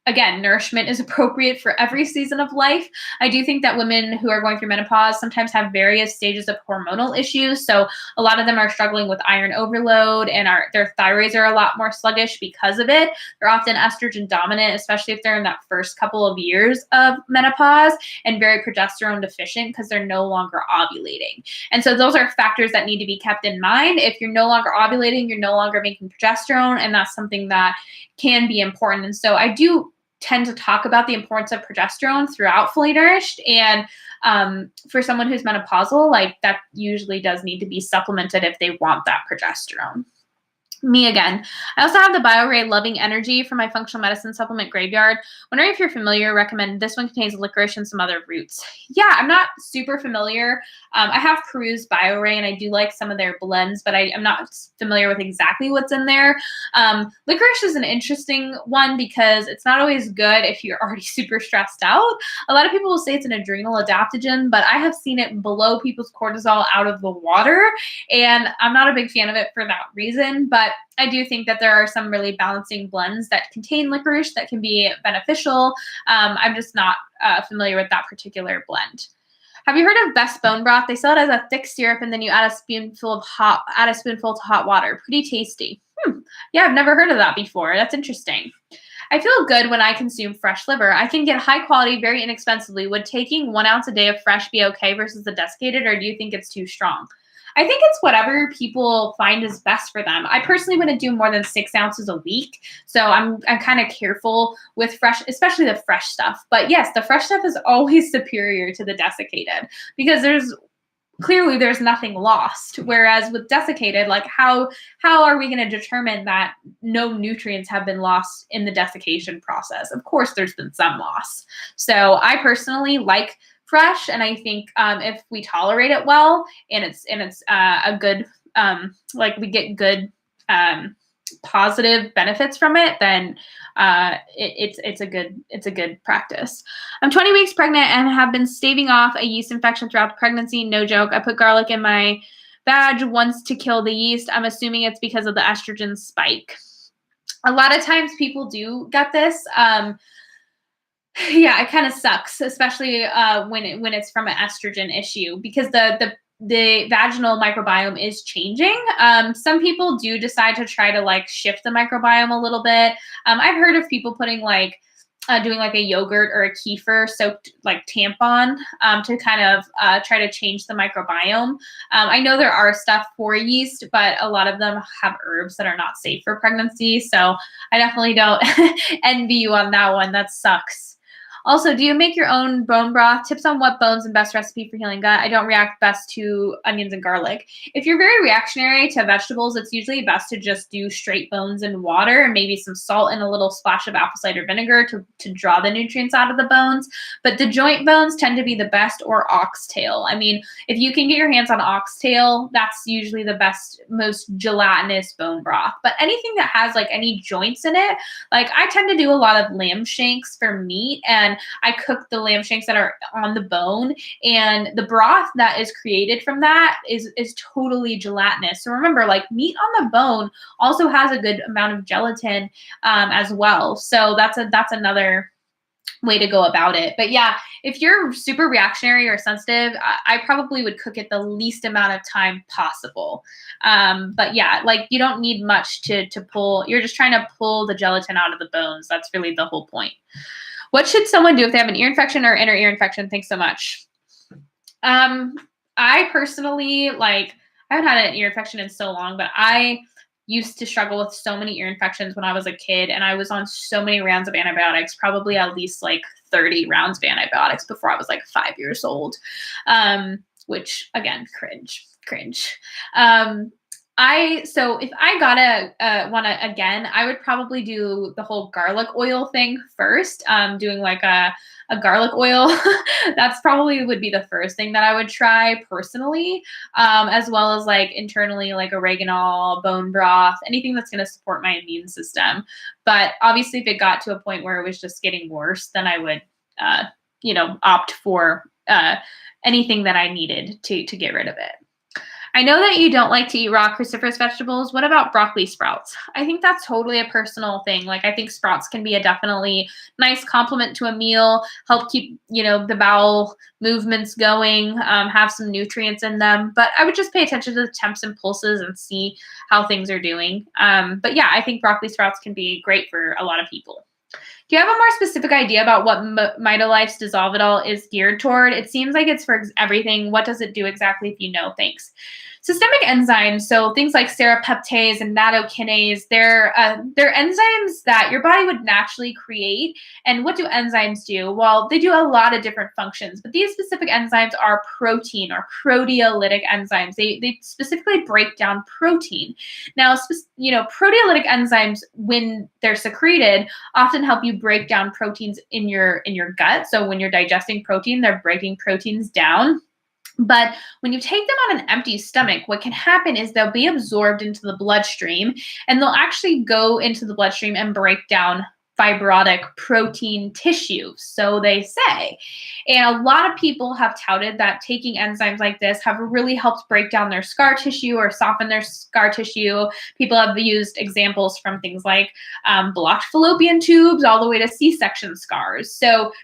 again, nourishment is appropriate for every season of life. I do think that women who are going through menopause sometimes have various stages of hormonal issues. So a lot of them are struggling with iron overload, and their thyroids are a lot more sluggish because of it. They're often estrogen dominant, especially if they're in that first couple of years of menopause, and very progesterone deficient because they're no longer ovulating. And so those are factors that need to be kept in mind. If you're no longer ovulating, you're no longer making progesterone, and that's something that can be important. And so I do tend to talk about the importance of progesterone throughout Fully Nourished. And for someone who's menopausal, like that usually does need to be supplemented if they want that progesterone. Me again. I also have the BioRay Loving Energy from my functional medicine supplement graveyard. Wondering if you're familiar, recommend. This one contains licorice and some other roots. Yeah, I'm not super familiar. I have perused BioRay and I do like some of their blends, but I'm not familiar with exactly what's in there. Licorice is an interesting one because it's not always good if you're already super stressed out. A lot of people will say it's an adrenal adaptogen, but I have seen it blow people's cortisol out of the water, and I'm not a big fan of it for that reason. But I do think that there are some really balancing blends that contain licorice that can be beneficial. I'm just not familiar with that particular blend. Have you heard of Best Bone Broth? They sell it as a thick syrup, and then you add a spoonful to hot water. Pretty tasty. Yeah, I've never heard of that before. That's interesting. I feel good when I consume fresh liver. I can get high quality very inexpensively. Would taking 1 ounce a day of fresh be okay versus the desiccated, or do you think it's too strong? I think it's whatever people find is best for them. I personally wouldn't do more than 6 ounces a week. So I'm kind of careful with fresh, especially the fresh stuff. But yes, the fresh stuff is always superior to the desiccated because there's nothing lost. Whereas with desiccated, like how are we going to determine that no nutrients have been lost in the desiccation process? Of course, there's been some loss. So I personally like fresh, and I think if we tolerate it well, and it's a good like we get good positive benefits from it, then it's a good practice. I'm 20 weeks pregnant and have been staving off a yeast infection throughout the pregnancy. No joke. I put garlic in my vag once to kill the yeast. I'm assuming it's because of the estrogen spike. A lot of times people do get this. Yeah, it kind of sucks, especially when it's from an estrogen issue, because the vaginal microbiome is changing. Some people do decide to try to like shift the microbiome a little bit. I've heard of people putting like doing like a yogurt or a kefir soaked like tampon to kind of try to change the microbiome. I know there are stuff for yeast, but a lot of them have herbs that are not safe for pregnancy. So I definitely don't envy you on that one. That sucks. Also, do you make your own bone broth? Tips on what bones and best recipe for healing gut. I don't react best to onions and garlic. If you're very reactionary to vegetables, it's usually best to just do straight bones and water and maybe some salt and a little splash of apple cider vinegar to draw the nutrients out of the bones. But the joint bones tend to be the best, or oxtail. I mean, if you can get your hands on oxtail, that's usually the best, most gelatinous bone broth. But anything that has like any joints in it, like I tend to do a lot of lamb shanks for meat, and I cook the lamb shanks that are on the bone, and the broth that is created from that is totally gelatinous. So remember, like meat on the bone also has a good amount of gelatin as well. So that's another way to go about it. But yeah, if you're super reactionary or sensitive, I probably would cook it the least amount of time possible. But yeah, like you don't need much to pull. You're just trying to pull the gelatin out of the bones. That's really the whole point. What should someone do if they have an ear infection or inner ear infection? Thanks so much. I personally, like, I haven't had an ear infection in so long, but I used to struggle with so many ear infections when I was a kid, and I was on so many rounds of antibiotics, probably at least like 30 rounds of antibiotics before I was like 5 years old, which again, cringe. So if I gotta want to again, I would probably do the whole garlic oil thing first. Doing like a garlic oil. That's probably would be the first thing that I would try personally, as well as like internally, like oregano, bone broth, anything that's going to support my immune system. But obviously, if it got to a point where it was just getting worse, then I would, opt for anything that I needed to get rid of it. I know that you don't like to eat raw cruciferous vegetables. What about broccoli sprouts? I think that's totally a personal thing. Like, I think sprouts can be a definitely nice complement to a meal, help keep, the bowel movements going, have some nutrients in them. But I would just pay attention to the temps and pulses and see how things are doing. But yeah, I think broccoli sprouts can be great for a lot of people. Do you have a more specific idea about what MitoLife's Dissolvable is geared toward? It seems like it's for everything. What does it do exactly, if you know? Thanks. Systemic enzymes, so things like serrapeptase and nattokinase, they're enzymes that your body would naturally create. And what do enzymes do? Well, they do a lot of different functions, but these specific enzymes are protein or proteolytic enzymes. They specifically break down protein. Now, proteolytic enzymes, when they're secreted, often help you break down proteins in your gut. So when you're digesting protein, they're breaking proteins down. But when you take them on an empty stomach, what can happen is they'll be absorbed into the bloodstream, and they'll actually go into the bloodstream and break down fibrotic protein tissue, so they say. And a lot of people have touted that taking enzymes like this have really helped break down their scar tissue or soften their scar tissue. People have used examples from things like blocked fallopian tubes all the way to C-section scars.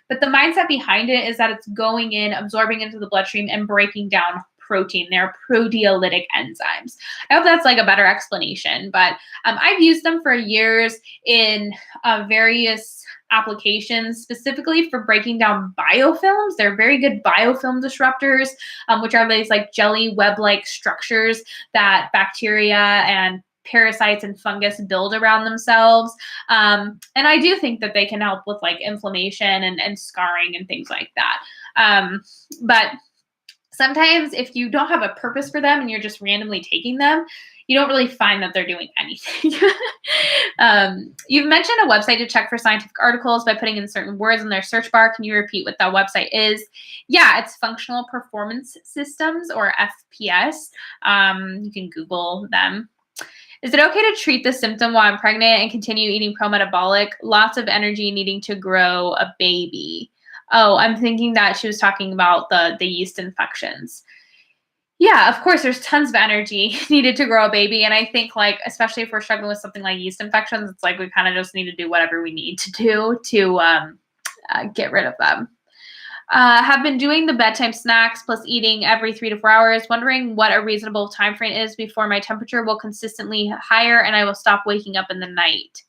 But the mindset behind it is that it's going in, absorbing into the bloodstream and breaking down protein. They're proteolytic enzymes. I hope that's like a better explanation, but I've used them for years in various applications, specifically for breaking down biofilms. They're very good biofilm disruptors, which are these like jelly web-like structures that bacteria and parasites and fungus build around themselves. And I do think that they can help with like inflammation and scarring and things like that. But sometimes if you don't have a purpose for them and you're just randomly taking them, you don't really find that they're doing anything. You've mentioned a website to check for scientific articles by putting in certain words in their search bar. Can you repeat what that website is? Yeah, it's Functional Performance Systems, or FPS. You can Google them. Is it okay to treat the symptom while I'm pregnant and continue eating pro-metabolic? Lots of energy needing to grow a baby. Oh, I'm thinking that she was talking about the yeast infections. Yeah, of course, there's tons of energy needed to grow a baby. And I think, like, especially if we're struggling with something like yeast infections, it's like we kind of just need to do whatever we need to do to get rid of them. Have been doing the bedtime snacks plus eating every 3 to 4 hours, wondering what a reasonable time frame is before my temperature will consistently higher and I will stop waking up in the night.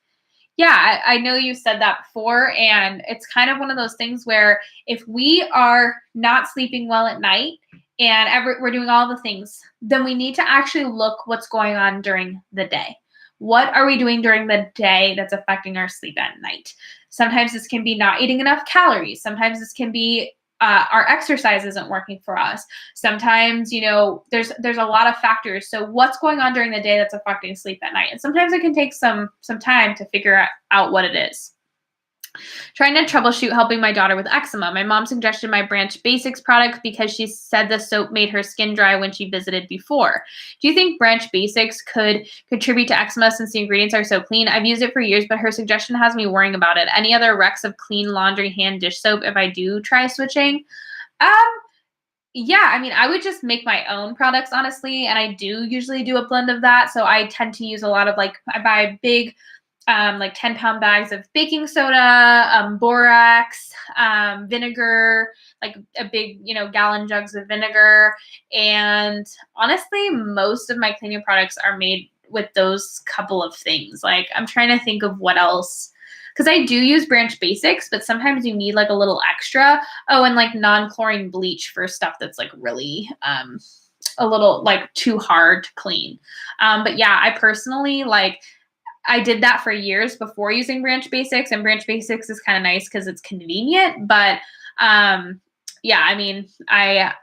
Yeah, I know you said that before, and it's kind of one of those things where if we are not sleeping well at night and we're doing all the things, then we need to actually look what's going on during the day. What are we doing during the day that's affecting our sleep at night? Sometimes this can be not eating enough calories. Sometimes this can be our exercise isn't working for us. Sometimes, there's a lot of factors. So what's going on during the day that's affecting sleep at night? And sometimes it can take some time to figure out what it is. Trying to troubleshoot helping my daughter with eczema. My mom suggested my Branch Basics product because she said the soap made her skin dry when she visited before. Do you think Branch Basics could contribute to eczema since the ingredients are so clean? I've used it for years, but her suggestion has me worrying about it. Any other recs of clean laundry hand dish soap if I do try switching? Yeah, I mean, I would just make my own products, honestly, and I do usually do a blend of that. So I tend to use a lot of, like, I buy big like 10-pound bags of baking soda, borax, vinegar, like a big, gallon jugs of vinegar. And honestly, most of my cleaning products are made with those couple of things. Like, I'm trying to think of what else, because I do use Branch Basics, but sometimes you need like a little extra. Oh, and like non-chlorine bleach for stuff that's like really a little like too hard to clean. But yeah, I personally I did that for years before using Branch Basics, and Branch Basics is kind of nice because it's convenient. But yeah, I mean, I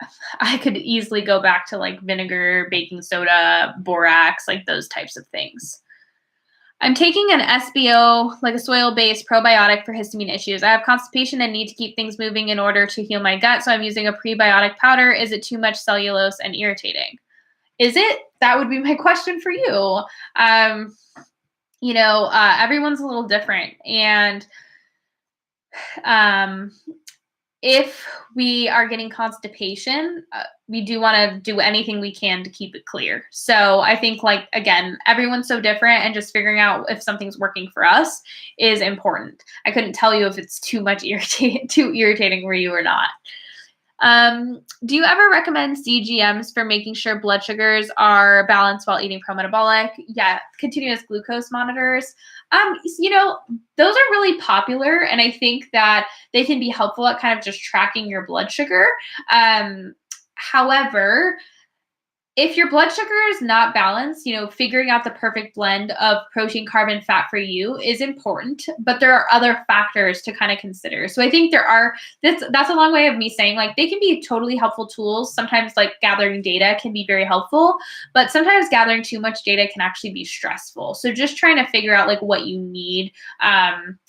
could easily go back to like vinegar, baking soda, borax, like those types of things. I'm taking an SBO, like a soil-based probiotic for histamine issues. I have constipation and need to keep things moving in order to heal my gut, so I'm using a prebiotic powder. Is it too much cellulose and irritating? Is it? That would be my question for you. Everyone's a little different. And if we are getting constipation, we do want to do anything we can to keep it clear. So I think, like, again, everyone's so different, and just figuring out if something's working for us is important. I couldn't tell you if it's too irritating for you or not. Do you ever recommend CGMs for making sure blood sugars are balanced while eating pro-metabolic? Yeah, continuous glucose monitors. Those are really popular, and I think that they can be helpful at kind of just tracking your blood sugar. However, if your blood sugar is not balanced, figuring out the perfect blend of protein, carb, and fat for you is important, but there are other factors to kind of consider. So I think that's a long way of me saying, like, they can be totally helpful tools. Sometimes, like, gathering data can be very helpful, but sometimes gathering too much data can actually be stressful. So just trying to figure out, like, what you need,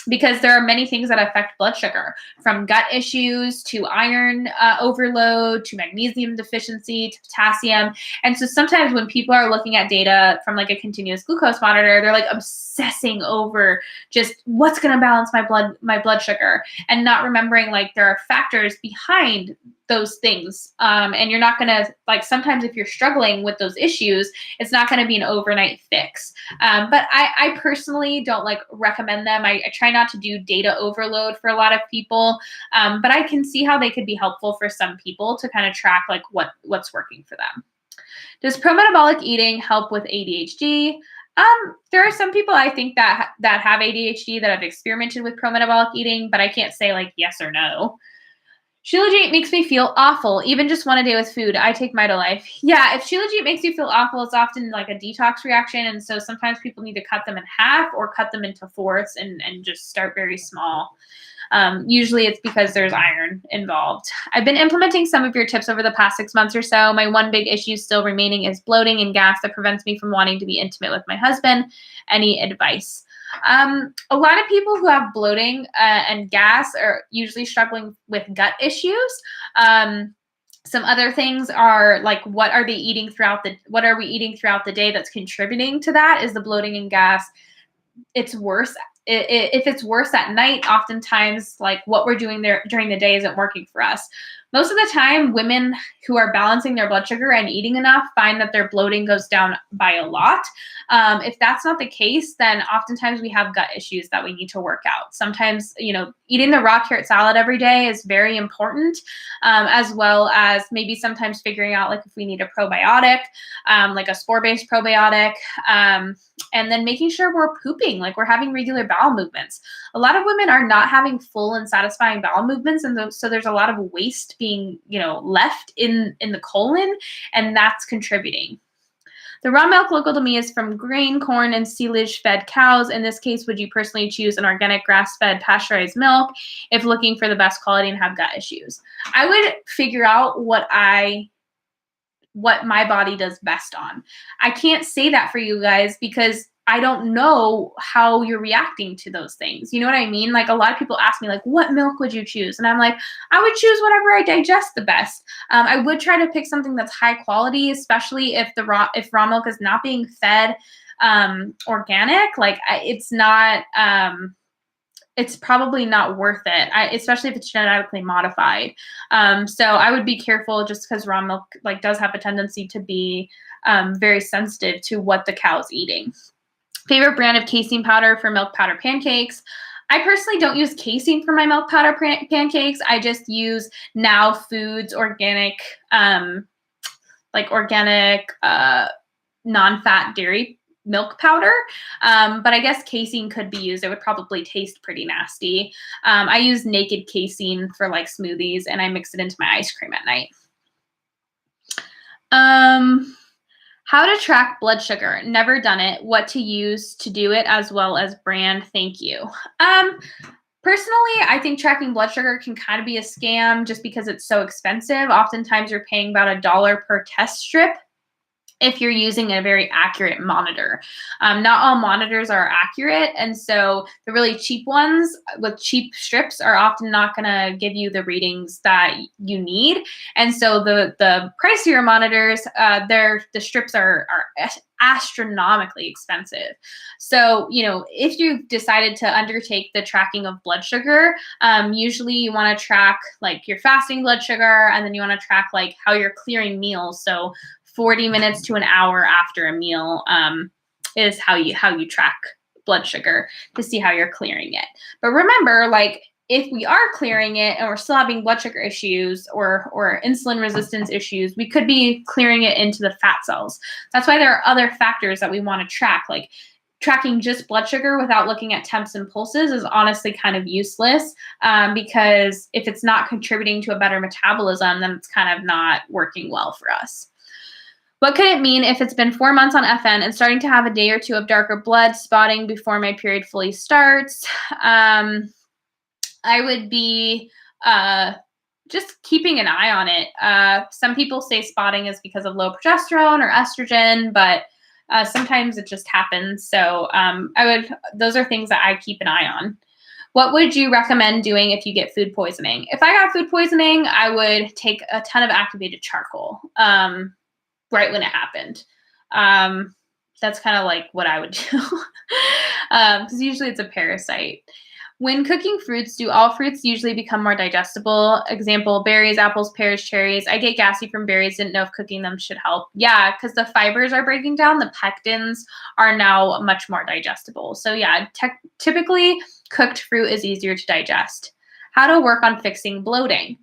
because there are many things that affect blood sugar, from gut issues to iron overload to magnesium deficiency to potassium. And so sometimes when people are looking at data from like a continuous glucose monitor, they're like obsessing over just what's going to balance my blood sugar, and not remembering like there are factors behind those things. And you're not going to, like, sometimes if you're struggling with those issues, it's not going to be an overnight fix. But I personally don't like recommend them. I try not to do data overload for a lot of people. But I can see how they could be helpful for some people to kind of track like what's working for them. Does pro-metabolic eating help with ADHD? There are some people I think that have ADHD that have experimented with pro-metabolic eating, but I can't say like yes or no. Shilajit makes me feel awful, even just one a day with food. I take Mitolife. Yeah, if Shilajit makes you feel awful, it's often like a detox reaction, and so sometimes people need to cut them in half or cut them into fourths and just start very small. Usually it's because there's iron involved. I've been implementing some of your tips over the past 6 months or so. My one big issue still remaining is bloating and gas that prevents me from wanting to be intimate with my husband. Any advice? A lot of people who have bloating and gas are usually struggling with gut issues. Some other things are like, what are we eating throughout the day that's contributing to that? Is the bloating and gas? It's worse. If it's worse at night, oftentimes like what we're doing there during the day isn't working for us. Most of the time, women who are balancing their blood sugar and eating enough find that their bloating goes down by a lot. If that's not the case, then oftentimes we have gut issues that we need to work out. Sometimes, eating the raw carrot salad every day is very important, as well as maybe sometimes figuring out like if we need a probiotic, like a spore-based probiotic, and then making sure we're pooping, like we're having regular bowel movements. A lot of women are not having full and satisfying bowel movements, and so there's a lot of waste being, left in the colon, and that's contributing. The raw milk local to me is from grain, corn, and silage-fed cows. In this case, would you personally choose an organic grass-fed pasteurized milk if looking for the best quality and have gut issues? I would figure out what my body does best on. I can't say that for you guys because I don't know how you're reacting to those things. You know what I mean? Like a lot of people ask me like, what milk would you choose? And I'm like, I would choose whatever I digest the best. I would try to pick something that's high quality, especially if raw milk is not being fed organic. Like it's not, it's probably not worth it, especially if it's genetically modified. So I would be careful just because raw milk like does have a tendency to be very sensitive to what the cow's eating. Favorite brand of casein powder for milk powder pancakes? I personally don't use casein for my milk powder pancakes. I just use Now Foods organic, non-fat dairy milk powder. But I guess casein could be used. It would probably taste pretty nasty. I use naked casein for like smoothies, and I mix it into my ice cream at night. How to track blood sugar. Never done it. What to use to do it, as well as brand. Thank you. Personally, I think tracking blood sugar can kind of be a scam just because it's so expensive. Oftentimes you're paying about $1 per test strip if you're using a very accurate monitor. Not all monitors are accurate, and so the really cheap ones with cheap strips are often not going to give you the readings that you need. And so the pricier monitors, the strips are astronomically expensive. So, if you've decided to undertake the tracking of blood sugar, usually you want to track like your fasting blood sugar, and then you want to track like how you're clearing meals. So 40 minutes to an hour after a meal is how you track blood sugar to see how you're clearing it. But remember, like if we are clearing it and we're still having blood sugar issues or insulin resistance issues, we could be clearing it into the fat cells. That's why there are other factors that we want to track, like tracking just blood sugar without looking at temps and pulses is honestly kind of useless because if it's not contributing to a better metabolism, then it's kind of not working well for us. What could it mean if it's been 4 months on FN and starting to have a day or two of darker blood spotting before my period fully starts? I would be just keeping an eye on it. Some people say spotting is because of low progesterone or estrogen, but sometimes it just happens. So those are things that I keep an eye on. What would you recommend doing if you get food poisoning? If I got food poisoning, I would take a ton of activated charcoal. right when it happened. That's kind of like what I would do, because usually it's a parasite. When cooking fruits, do all fruits usually become more digestible? Example, berries, apples, pears, cherries. I get gassy from berries. Didn't know if cooking them should help. Yeah, because the fibers are breaking down. The pectins are now much more digestible. So yeah, typically cooked fruit is easier to digest. How to work on fixing bloating.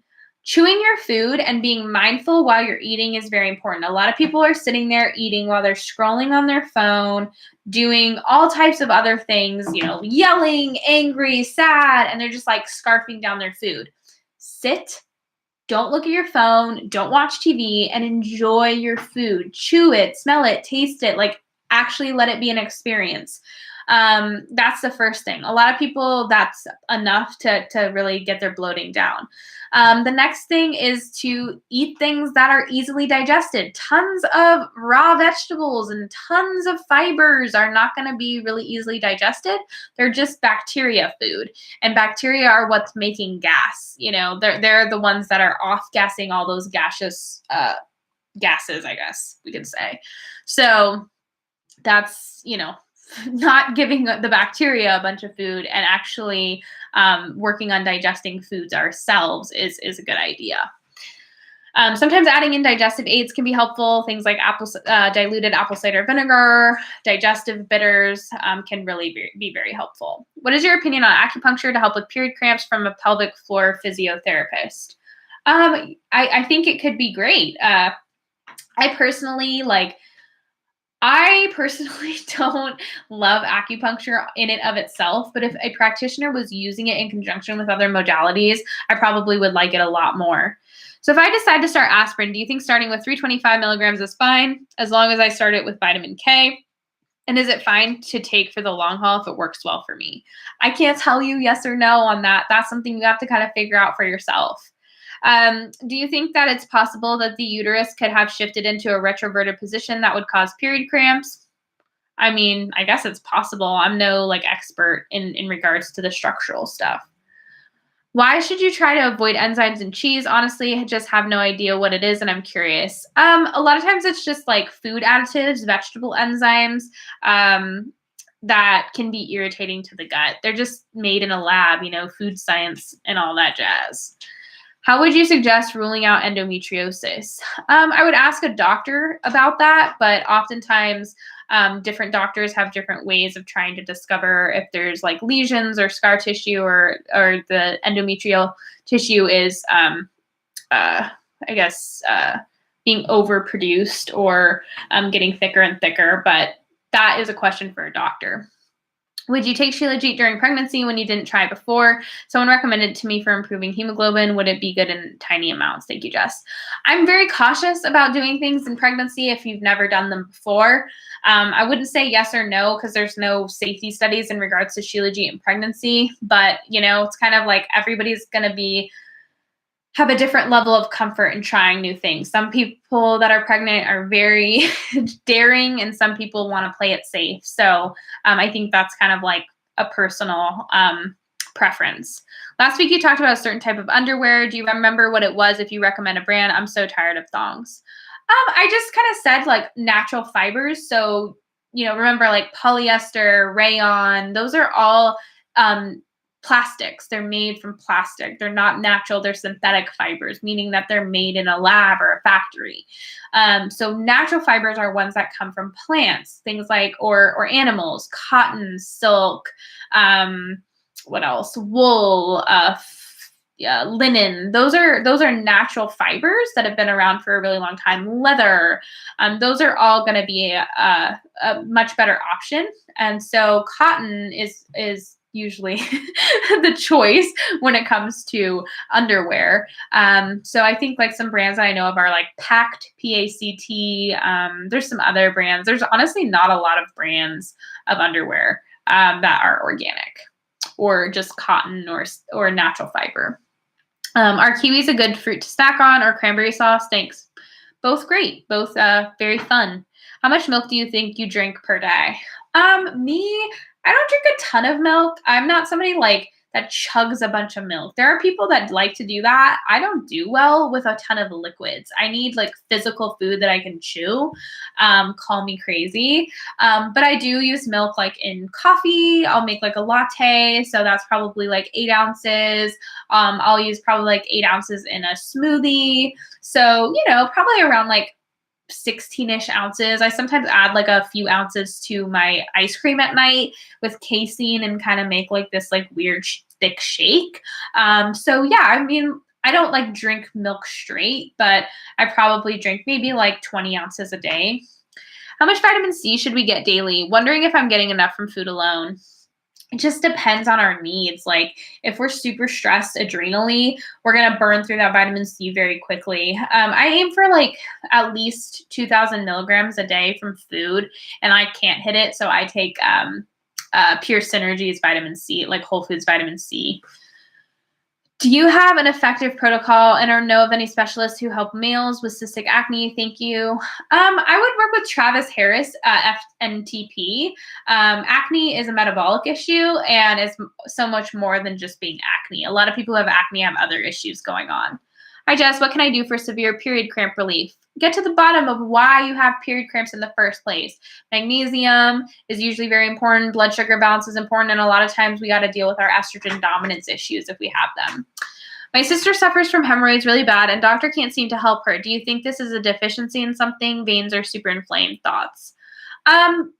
Chewing your food and being mindful while you're eating is very important. A lot of people are sitting there eating while they're scrolling on their phone, doing all types of other things, yelling, angry, sad, and they're just like scarfing down their food. Sit, don't look at your phone, don't watch TV, and enjoy your food. Chew it, smell it, taste it, like actually let it be an experience. That's the first thing. A lot of people, that's enough to really get their bloating down. The next thing is to eat things that are easily digested. Tons of raw vegetables and tons of fibers are not going to be really easily digested. They're just bacteria food, and bacteria are what's making gas. They're the ones that are off-gassing all those gaseous gases, I guess we could say. So that's, not giving the bacteria a bunch of food and actually working on digesting foods ourselves is a good idea. Sometimes adding in digestive aids can be helpful. Things like diluted apple cider vinegar, digestive bitters can really be very helpful. What is your opinion on acupuncture to help with period cramps from a pelvic floor physiotherapist? I think it could be great. I personally don't love acupuncture in and of itself, but if a practitioner was using it in conjunction with other modalities, I probably would like it a lot more. So if I decide to start aspirin, do you think starting with 325 milligrams is fine, as long as I start it with vitamin K? And is it fine to take for the long haul if it works well for me? I can't tell you yes or no on that. That's something you have to kind of figure out for yourself. Do you think that it's possible that the uterus could have shifted into a retroverted position that would cause period cramps? I mean, I guess it's possible. I'm no expert in regards to the structural stuff. Why should you try to avoid enzymes in cheese? Honestly, I just have no idea what it is, and I'm curious. A lot of times it's just food additives, vegetable enzymes, that can be irritating to the gut. They're just made in a lab, food science and all that jazz. How would you suggest ruling out endometriosis? I would ask a doctor about that, but oftentimes different doctors have different ways of trying to discover if there's lesions or scar tissue or the endometrial tissue is, being overproduced or getting thicker and thicker, but that is a question for a doctor. Would you take Shilajit during pregnancy when you didn't try it before? Someone recommended it to me for improving hemoglobin. Would it be good in tiny amounts? Thank you, Jess. I'm very cautious about doing things in pregnancy if you've never done them before. I wouldn't say yes or no because there's no safety studies in regards to Shilajit in pregnancy. But, it's kind of everybody's going to have a different level of comfort in trying new things. Some people that are pregnant are very daring, and some people want to play it safe. So I think that's kind of a personal preference. Last week you talked about a certain type of underwear. Do you remember what it was? If you recommend a brand, I'm so tired of thongs. I just kind of said natural fibers. So, remember polyester, rayon, those are all plastics. They're made from plastic. They're not natural. They're synthetic fibers, meaning that they're made in a lab or a factory. So natural fibers are ones that come from plants, things or animals, cotton, silk, what else? Wool, linen. Those are natural fibers that have been around for a really long time. Leather. Those are all going to be a much better option. And so cotton is usually the choice when it comes to underwear. So I think some brands that I know of are Pact, P-A-C-T. There's some other brands. There's honestly not a lot of brands of underwear that are organic or just cotton or natural fiber. Are kiwis a good fruit to snack on, or cranberry sauce? Thanks. Both great. Both very fun. How much milk do you think you drink per day? Me, I don't drink a ton of milk. I'm not somebody that chugs a bunch of milk. There are people that like to do that. I don't do well with a ton of liquids. I need like physical food that I can chew. Call me crazy. But I do use milk like in coffee. I'll make like a latte. So that's probably like 8 ounces. I'll use probably like 8 ounces in a smoothie. So, probably around like 16-ish ounces. I sometimes add like a few ounces to my ice cream at night with casein and kind of make like this like weird thick shake. So yeah, I mean, I don't like drink milk straight, but I probably drink maybe like 20 ounces a day. How much vitamin C should we get daily? Wondering if I'm getting enough from food alone. It just depends on our needs. Like if we're super stressed adrenally, we're going to burn through that vitamin C very quickly. I aim for like at least 2,000 milligrams a day from food, and I can't hit it. So I take Pure Synergy's vitamin C, like Whole Foods vitamin C. Do you have an effective protocol and or know of any specialists who help males with cystic acne? Thank you. I would work with Travis Harris, FNTP. Acne is a metabolic issue and is so much more than just being acne. A lot of people who have acne have other issues going on. Hi, Jess. What can I do for severe period cramp relief? Get to the bottom of why you have period cramps in the first place. Magnesium is usually very important. Blood sugar balance is important. And a lot of times we got to deal with our estrogen dominance issues if we have them. My sister suffers from hemorrhoids really bad and doctor can't seem to help her. Do you think this is a deficiency in something? Veins are super inflamed. Thoughts?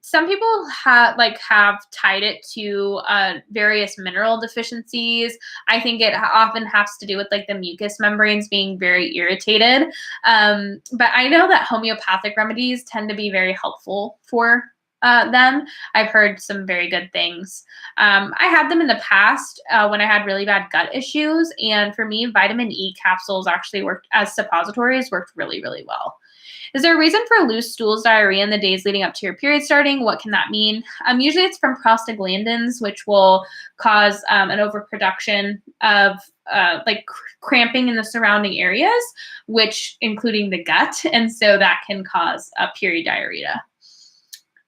Some people have tied it to various mineral deficiencies. I think it often has to do with like the mucous membranes being very irritated. But I know that homeopathic remedies tend to be very helpful for them. I've heard some very good things. I had them in the past when I had really bad gut issues. And for me, vitamin E capsules actually worked as suppositories, worked really, really well. Is there a reason for loose stools, diarrhea in the days leading up to your period starting? What can that mean? Usually it's from prostaglandins, which will cause an overproduction of cramping in the surrounding areas, which including the gut. And so that can cause period diarrhea.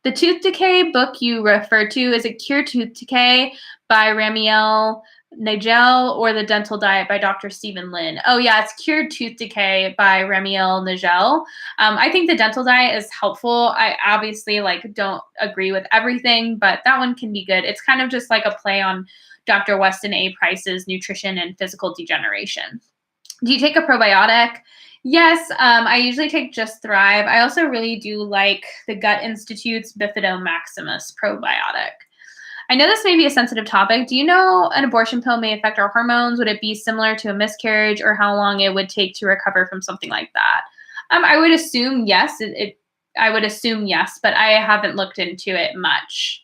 The tooth decay book you referred to, is it Cure Tooth Decay by Ramiel Nigel or The Dental Diet by Dr. Stephen Lin? Oh yeah, it's Cured Tooth Decay by Ramiel Nigel. I think The Dental Diet is helpful. I obviously don't agree with everything, but that one can be good. It's kind of just like a play on Dr. Weston A. Price's Nutrition and Physical Degeneration. Do you take a probiotic? Yes, I usually take Just Thrive. I also really do like the Gut Institute's Bifido Maximus probiotic. I know this may be a sensitive topic. Do you know an abortion pill may affect our hormones? Would it be similar to a miscarriage, or how long it would take to recover from something like that? I would assume yes. I would assume yes, but I haven't looked into it much.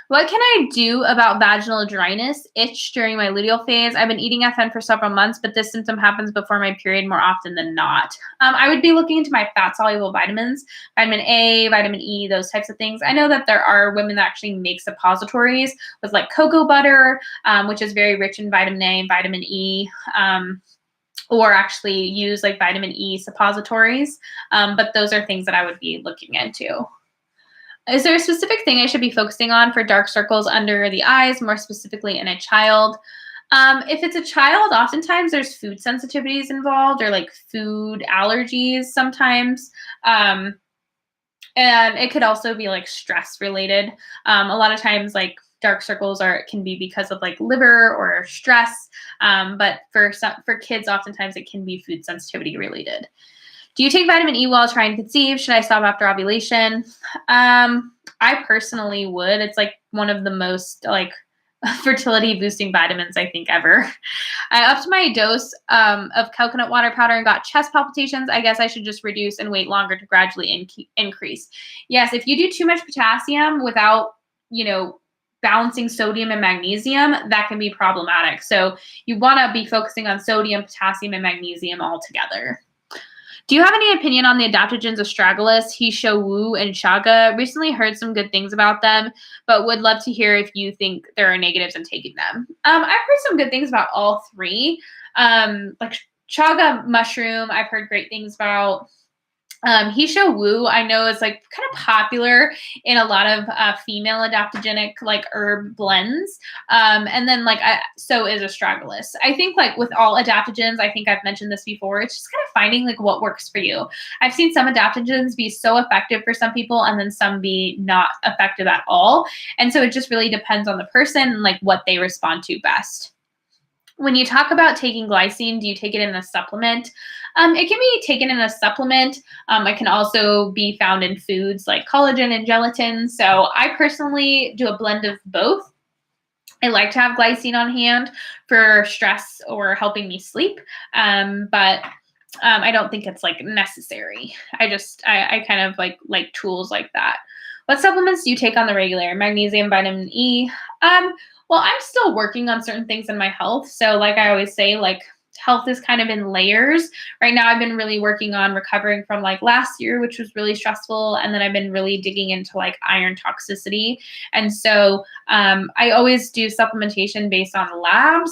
What can I do about vaginal dryness itch during my luteal phase? I've been eating FN for several months, but this symptom happens before my period more often than not. I would be looking into my fat-soluble vitamins, vitamin A, vitamin E, those types of things. I know that there are women that actually make suppositories with like cocoa butter, which is very rich in vitamin A and vitamin E, or actually use like vitamin E suppositories. But those are things that I would be looking into. Is there a specific thing I should be focusing on for dark circles under the eyes, more specifically in a child? If it's a child, oftentimes there's food sensitivities involved or like food allergies sometimes. And it could also be like stress related. A lot of times like dark circles can be because of like liver or stress. But for kids, oftentimes it can be food sensitivity related. Do you take vitamin E while trying to conceive? Should I stop after ovulation? I personally would. It's like one of the most like fertility boosting vitamins I think ever. I upped my dose of coconut water powder and got chest palpitations. I guess I should just reduce and wait longer to gradually increase. Yes, if you do too much potassium without, balancing sodium and magnesium, that can be problematic. So you want to be focusing on sodium, potassium, and magnesium all together. Do you have any opinion on the adaptogens Astragalus, Hisho-Wu, and Chaga? Recently heard some good things about them, but would love to hear if you think there are negatives in taking them. I've heard some good things about all three. Like Chaga mushroom, I've heard great things about. Hisho Wu, I know, is like kind of popular in a lot of female adaptogenic like herb blends. And then so is astragalus. I think like with all adaptogens, I think I've mentioned this before, it's just kind of finding like what works for you. I've seen some adaptogens be so effective for some people and then some be not effective at all. And so it just really depends on the person and like what they respond to best. When you talk about taking glycine, do you take it in a supplement? It can be taken in a supplement. It can also be found in foods like collagen and gelatin. So I personally do a blend of both. I like to have glycine on hand for stress or helping me sleep, but I don't think it's like necessary. I kind of like tools like that. What supplements do you take on the regular? Magnesium, vitamin E. Well, I'm still working on certain things in my health. So like I always say, like health is kind of in layers. Right now, I've been really working on recovering from like last year, which was really stressful. And then I've been really digging into like iron toxicity. And so I always do supplementation based on labs.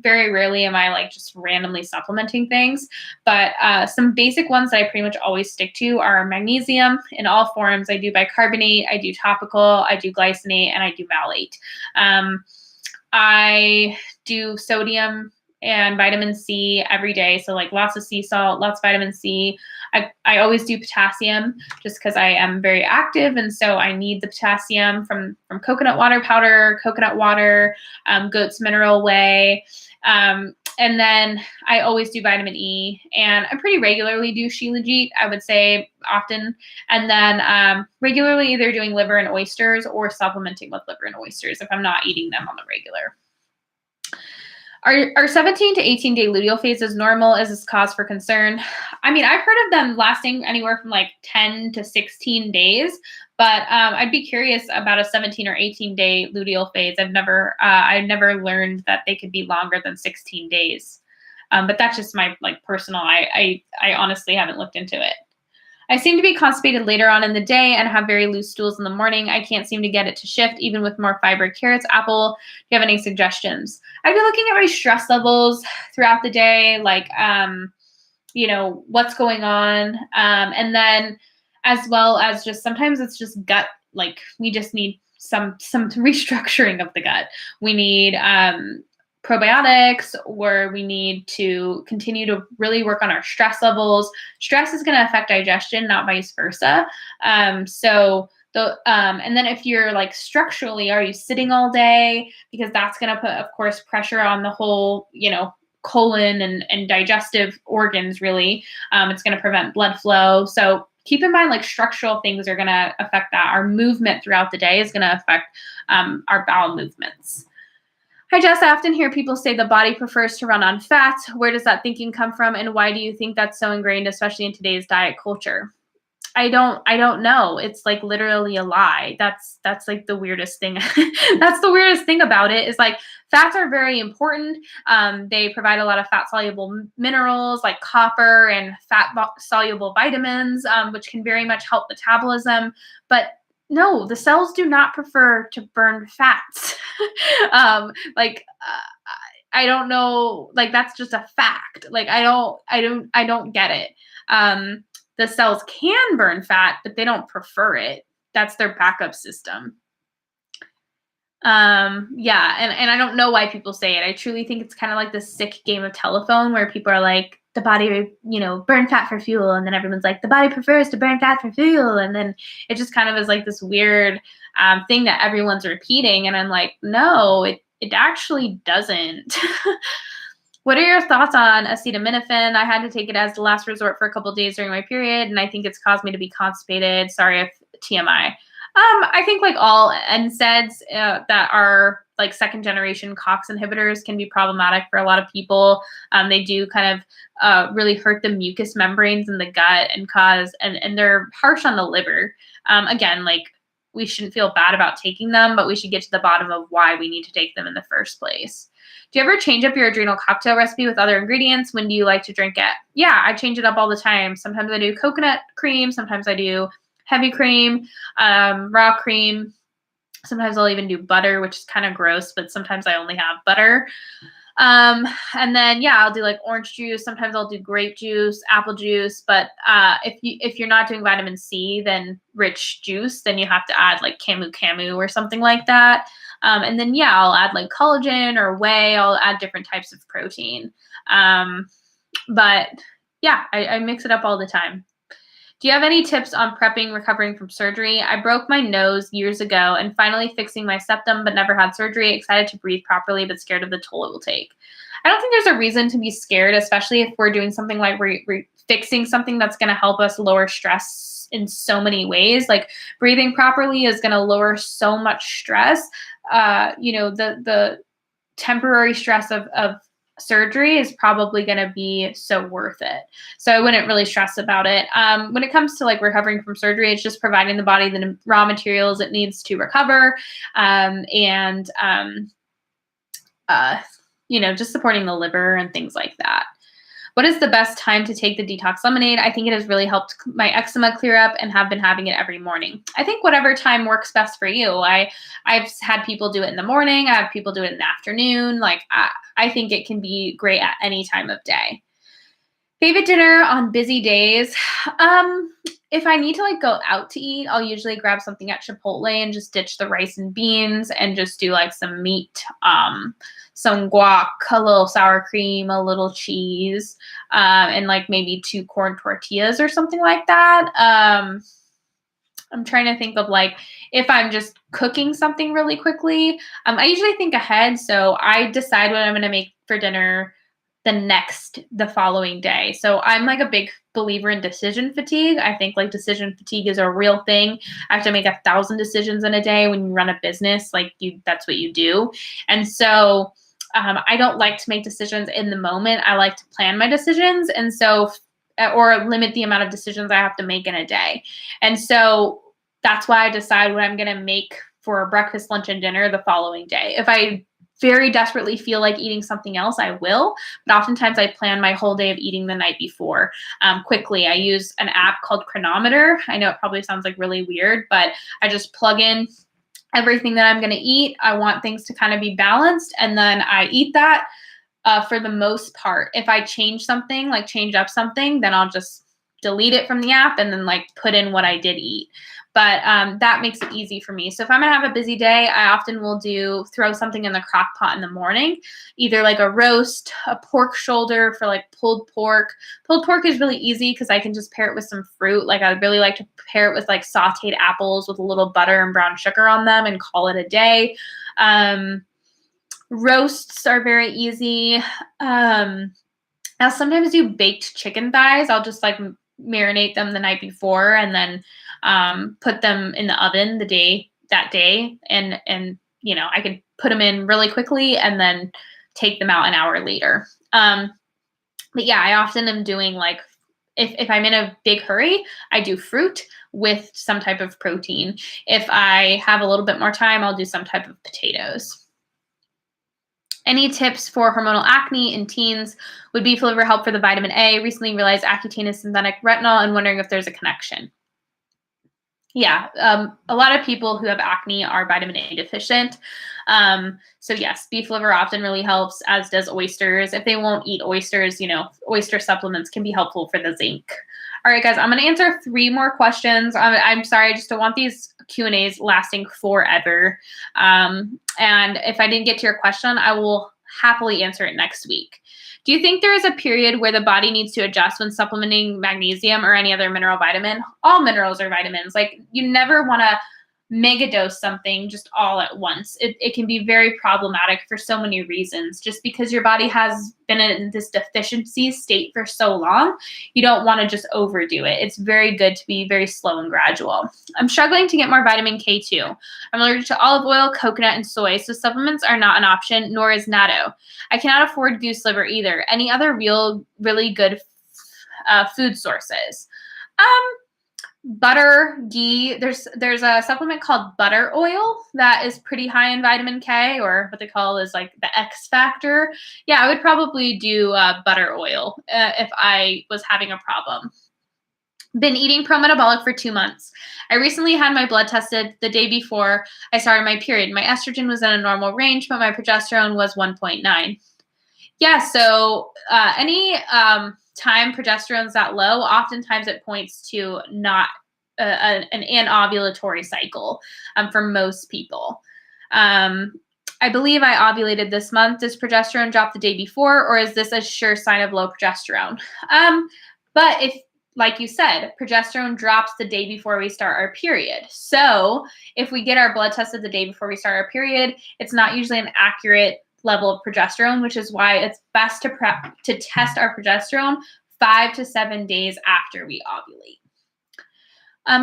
Very rarely am I like just randomly supplementing things. But some basic ones that I pretty much always stick to are magnesium in all forms. I do bicarbonate, I do topical, I do glycinate, and I do malate. I do sodium and vitamin C every day. So like lots of sea salt, lots of vitamin C. I always do potassium just because I am very active. And so I need the potassium from coconut water powder, coconut water, goat's mineral whey. And then I always do vitamin E, and I pretty regularly do Shilajit, I would say often. And then regularly either doing liver and oysters or supplementing with liver and oysters if I'm not eating them on the regular. Are 17 to 18 day luteal phases normal? Is this cause for concern? I mean, I've heard of them lasting anywhere from like 10 to 16 days, but I'd be curious about a 17 or 18 day luteal phase. I've never learned that they could be longer than 16 days. But that's just my like personal, I honestly haven't looked into it. I seem to be constipated later on in the day and have very loose stools in the morning. I can't seem to get it to shift, even with more fiber, carrots, apple. Do you have any suggestions? I've been looking at my stress levels throughout the day, like, what's going on. And then as well as just sometimes it's just gut, like we just need some restructuring of the gut. We need probiotics, or we need to continue to really work on our stress levels. Stress is going to affect digestion, not vice versa. And then if you're like structurally, are you sitting all day? Because that's going to put, of course, pressure on the whole, colon and digestive organs, really. It's going to prevent blood flow. So keep in mind, like structural things are going to affect that. Our movement throughout the day is going to affect our bowel movements. Hi, Jess. I often hear people say the body prefers to run on fat. Where does that thinking come from, and why do you think that's so ingrained, especially in today's diet culture? I don't know. It's like literally a lie. That's like the weirdest thing. That's the weirdest thing about it, is like fats are very important. They provide a lot of fat soluble minerals like copper and fat soluble vitamins, which can very much help metabolism. But no, the cells do not prefer to burn fats. I don't know. Like that's just a fact. Like I don't get it. The cells can burn fat, but they don't prefer it. That's their backup system. Yeah, and I don't know why people say it. I truly think it's kind of like this sick game of telephone where people are like, the body, burn fat for fuel. And then everyone's like, the body prefers to burn fat for fuel. And then it just kind of is like this weird thing that everyone's repeating. And I'm like, no, it actually doesn't. What are your thoughts on acetaminophen? I had to take it as the last resort for a couple of days during my period, and I think it's caused me to be constipated. Sorry if TMI. I think like all NSAIDs that are like second generation COX inhibitors can be problematic for a lot of people. They do kind of really hurt the mucous membranes in the gut and and they're harsh on the liver. Again, like we shouldn't feel bad about taking them, but we should get to the bottom of why we need to take them in the first place. Do you ever change up your adrenal cocktail recipe with other ingredients? When do you like to drink it? Yeah, I change it up all the time. Sometimes I do coconut cream. Sometimes I do heavy cream, raw cream. Sometimes I'll even do butter, which is kind of gross, but sometimes I only have butter. And then, yeah, I'll do like orange juice. Sometimes I'll do grape juice, apple juice. But if you're not doing vitamin C, then rich juice, then you have to add like camu or something like that. And then, yeah, I'll add like collagen or whey. I'll add different types of protein. But yeah, I mix it up all the time. Do you have any tips on prepping, recovering from surgery? I broke my nose years ago and finally fixing my septum, but never had surgery. Excited to breathe properly, but scared of the toll it will take. I don't think there's a reason to be scared, especially if we're doing something like we're fixing something that's going to help us lower stress in so many ways. Like breathing properly is going to lower so much stress. The temporary stress of surgery is probably going to be so worth it. So I wouldn't really stress about it. When it comes to like recovering from surgery, it's just providing the body the raw materials it needs to recover, just supporting the liver and things like that. What is the best time to take the detox lemonade? I think it has really helped my eczema clear up and have been having it every morning. I think whatever time works best for you. I've had people do it in the morning. I have people do it in the afternoon. Like I think it can be great at any time of day. Favorite dinner on busy days. If I need to like go out to eat, I'll usually grab something at Chipotle and just ditch the rice and beans and just do like some meat, some guac, a little sour cream, a little cheese, and like maybe 2 corn tortillas or something like that. I'm trying to think of like if I'm just cooking something really quickly. I usually think ahead, so I decide what I'm going to make for dinner the following day. So I'm like a big believer in decision fatigue. I think like decision fatigue is a real thing. I have to make 1,000 decisions in a day when you run a business. Like that's what you do. And so I don't like to make decisions in the moment. I like to plan my decisions. And so, or limit the amount of decisions I have to make in a day. And so that's why I decide what I'm going to make for breakfast, lunch, and dinner the following day. If I very desperately feel like eating something else, I will. But oftentimes I plan my whole day of eating the night before quickly. I use an app called Chronometer. I know it probably sounds like really weird, but I just plug in everything that I'm going to eat. I want things to kind of be balanced, and then I eat that for the most part. If I change something, like change up something, then I'll just delete it from the app and then like put in what I did eat. But that makes it easy for me. So if I'm going to have a busy day, I often will throw something in the crock pot in the morning, either like a roast, a pork shoulder for like pulled pork. Pulled pork is really easy because I can just pair it with some fruit. Like I really like to pair it with like sauteed apples with a little butter and brown sugar on them and call it a day. Roasts are very easy. I'll sometimes do baked chicken thighs. I'll just like marinate them the night before and then put them in the oven that day. And I can put them in really quickly and then take them out an hour later. But yeah, I often am doing like, if I'm in a big hurry, I do fruit with some type of protein. If I have a little bit more time, I'll do some type of potatoes. Any tips for hormonal acne in teens? Would beef liver help for the vitamin A? Recently realized Accutane is synthetic retinol and wondering if there's a connection. Yeah, a lot of people who have acne are vitamin A deficient. So yes, beef liver often really helps, as does oysters. If they won't eat oysters, oyster supplements can be helpful for the zinc. All right, guys, I'm going to answer 3 more questions. I'm sorry, I just don't want these Q&As lasting forever. And if I didn't get to your question, I will happily answer it next week. Do you think there is a period where the body needs to adjust when supplementing magnesium or any other mineral vitamin? All minerals are vitamins. Like you never want to mega dose something just all at once. It can be very problematic for so many reasons. Just because your body has been in this deficiency state for so long, you don't want to just overdo it. It's very good to be very slow and gradual. I'm struggling to get more vitamin K2. I'm allergic to olive oil, coconut, and soy, so supplements are not an option, nor is natto. I cannot afford goose liver either. Any other really good food sources? Butter, ghee. There's a supplement called butter oil that is pretty high in vitamin K, or what they call is like the X factor. Yeah, I would probably do butter oil if I was having a problem. Been eating pro-metabolic for 2 months. I recently had my blood tested the day before I started my period. My estrogen was in a normal range, but my progesterone was 1.9. Yeah, so any time progesterone's that low, oftentimes it points to not an anovulatory cycle for most people. I believe I ovulated this month. Does progesterone drop the day before, or is this a sure sign of low progesterone? But if, like you said, progesterone drops the day before we start our period. So if we get our blood tested the day before we start our period, it's not usually an accurate level of progesterone, which is why it's best to test our progesterone 5 to 7 days after we ovulate.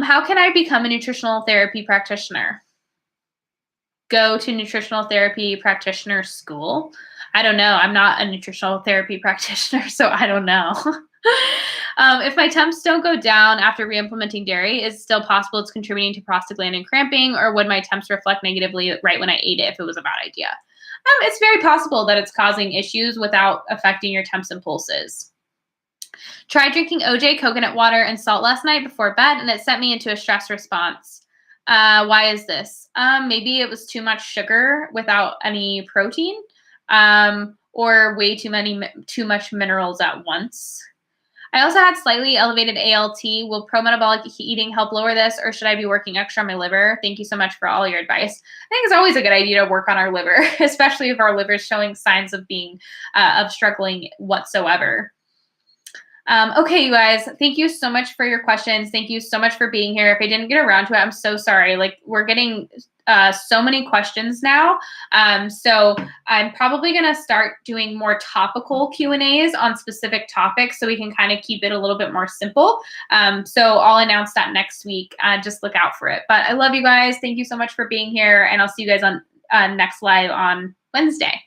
How can I become a nutritional therapy practitioner? Go to nutritional therapy practitioner school. I don't know. I'm not a nutritional therapy practitioner, so I don't know. If my temps don't go down after re-implementing dairy, is it still possible it's contributing to prostaglandin cramping, or would my temps reflect negatively right when I ate it if it was a bad idea? It's very possible that it's causing issues without affecting your temps and pulses. Tried drinking OJ, coconut water, and salt last night before bed, and it sent me into a stress response. Why is this? Maybe it was too much sugar without any protein, or way too much minerals at once. I also had slightly elevated ALT. Will pro-metabolic eating help lower this, or should I be working extra on my liver? Thank you so much for all your advice. I think it's always a good idea to work on our liver, especially if our liver is showing signs of being of struggling whatsoever. Okay, you guys, thank you so much for your questions. Thank you so much for being here. If I didn't get around to it, I'm so sorry. Like, we're getting so many questions now. So I'm probably going to start doing more topical Q&As on specific topics so we can kind of keep it a little bit more simple. So I'll announce that next week. Just look out for it. But I love you guys. Thank you so much for being here. And I'll see you guys on next live on Wednesday.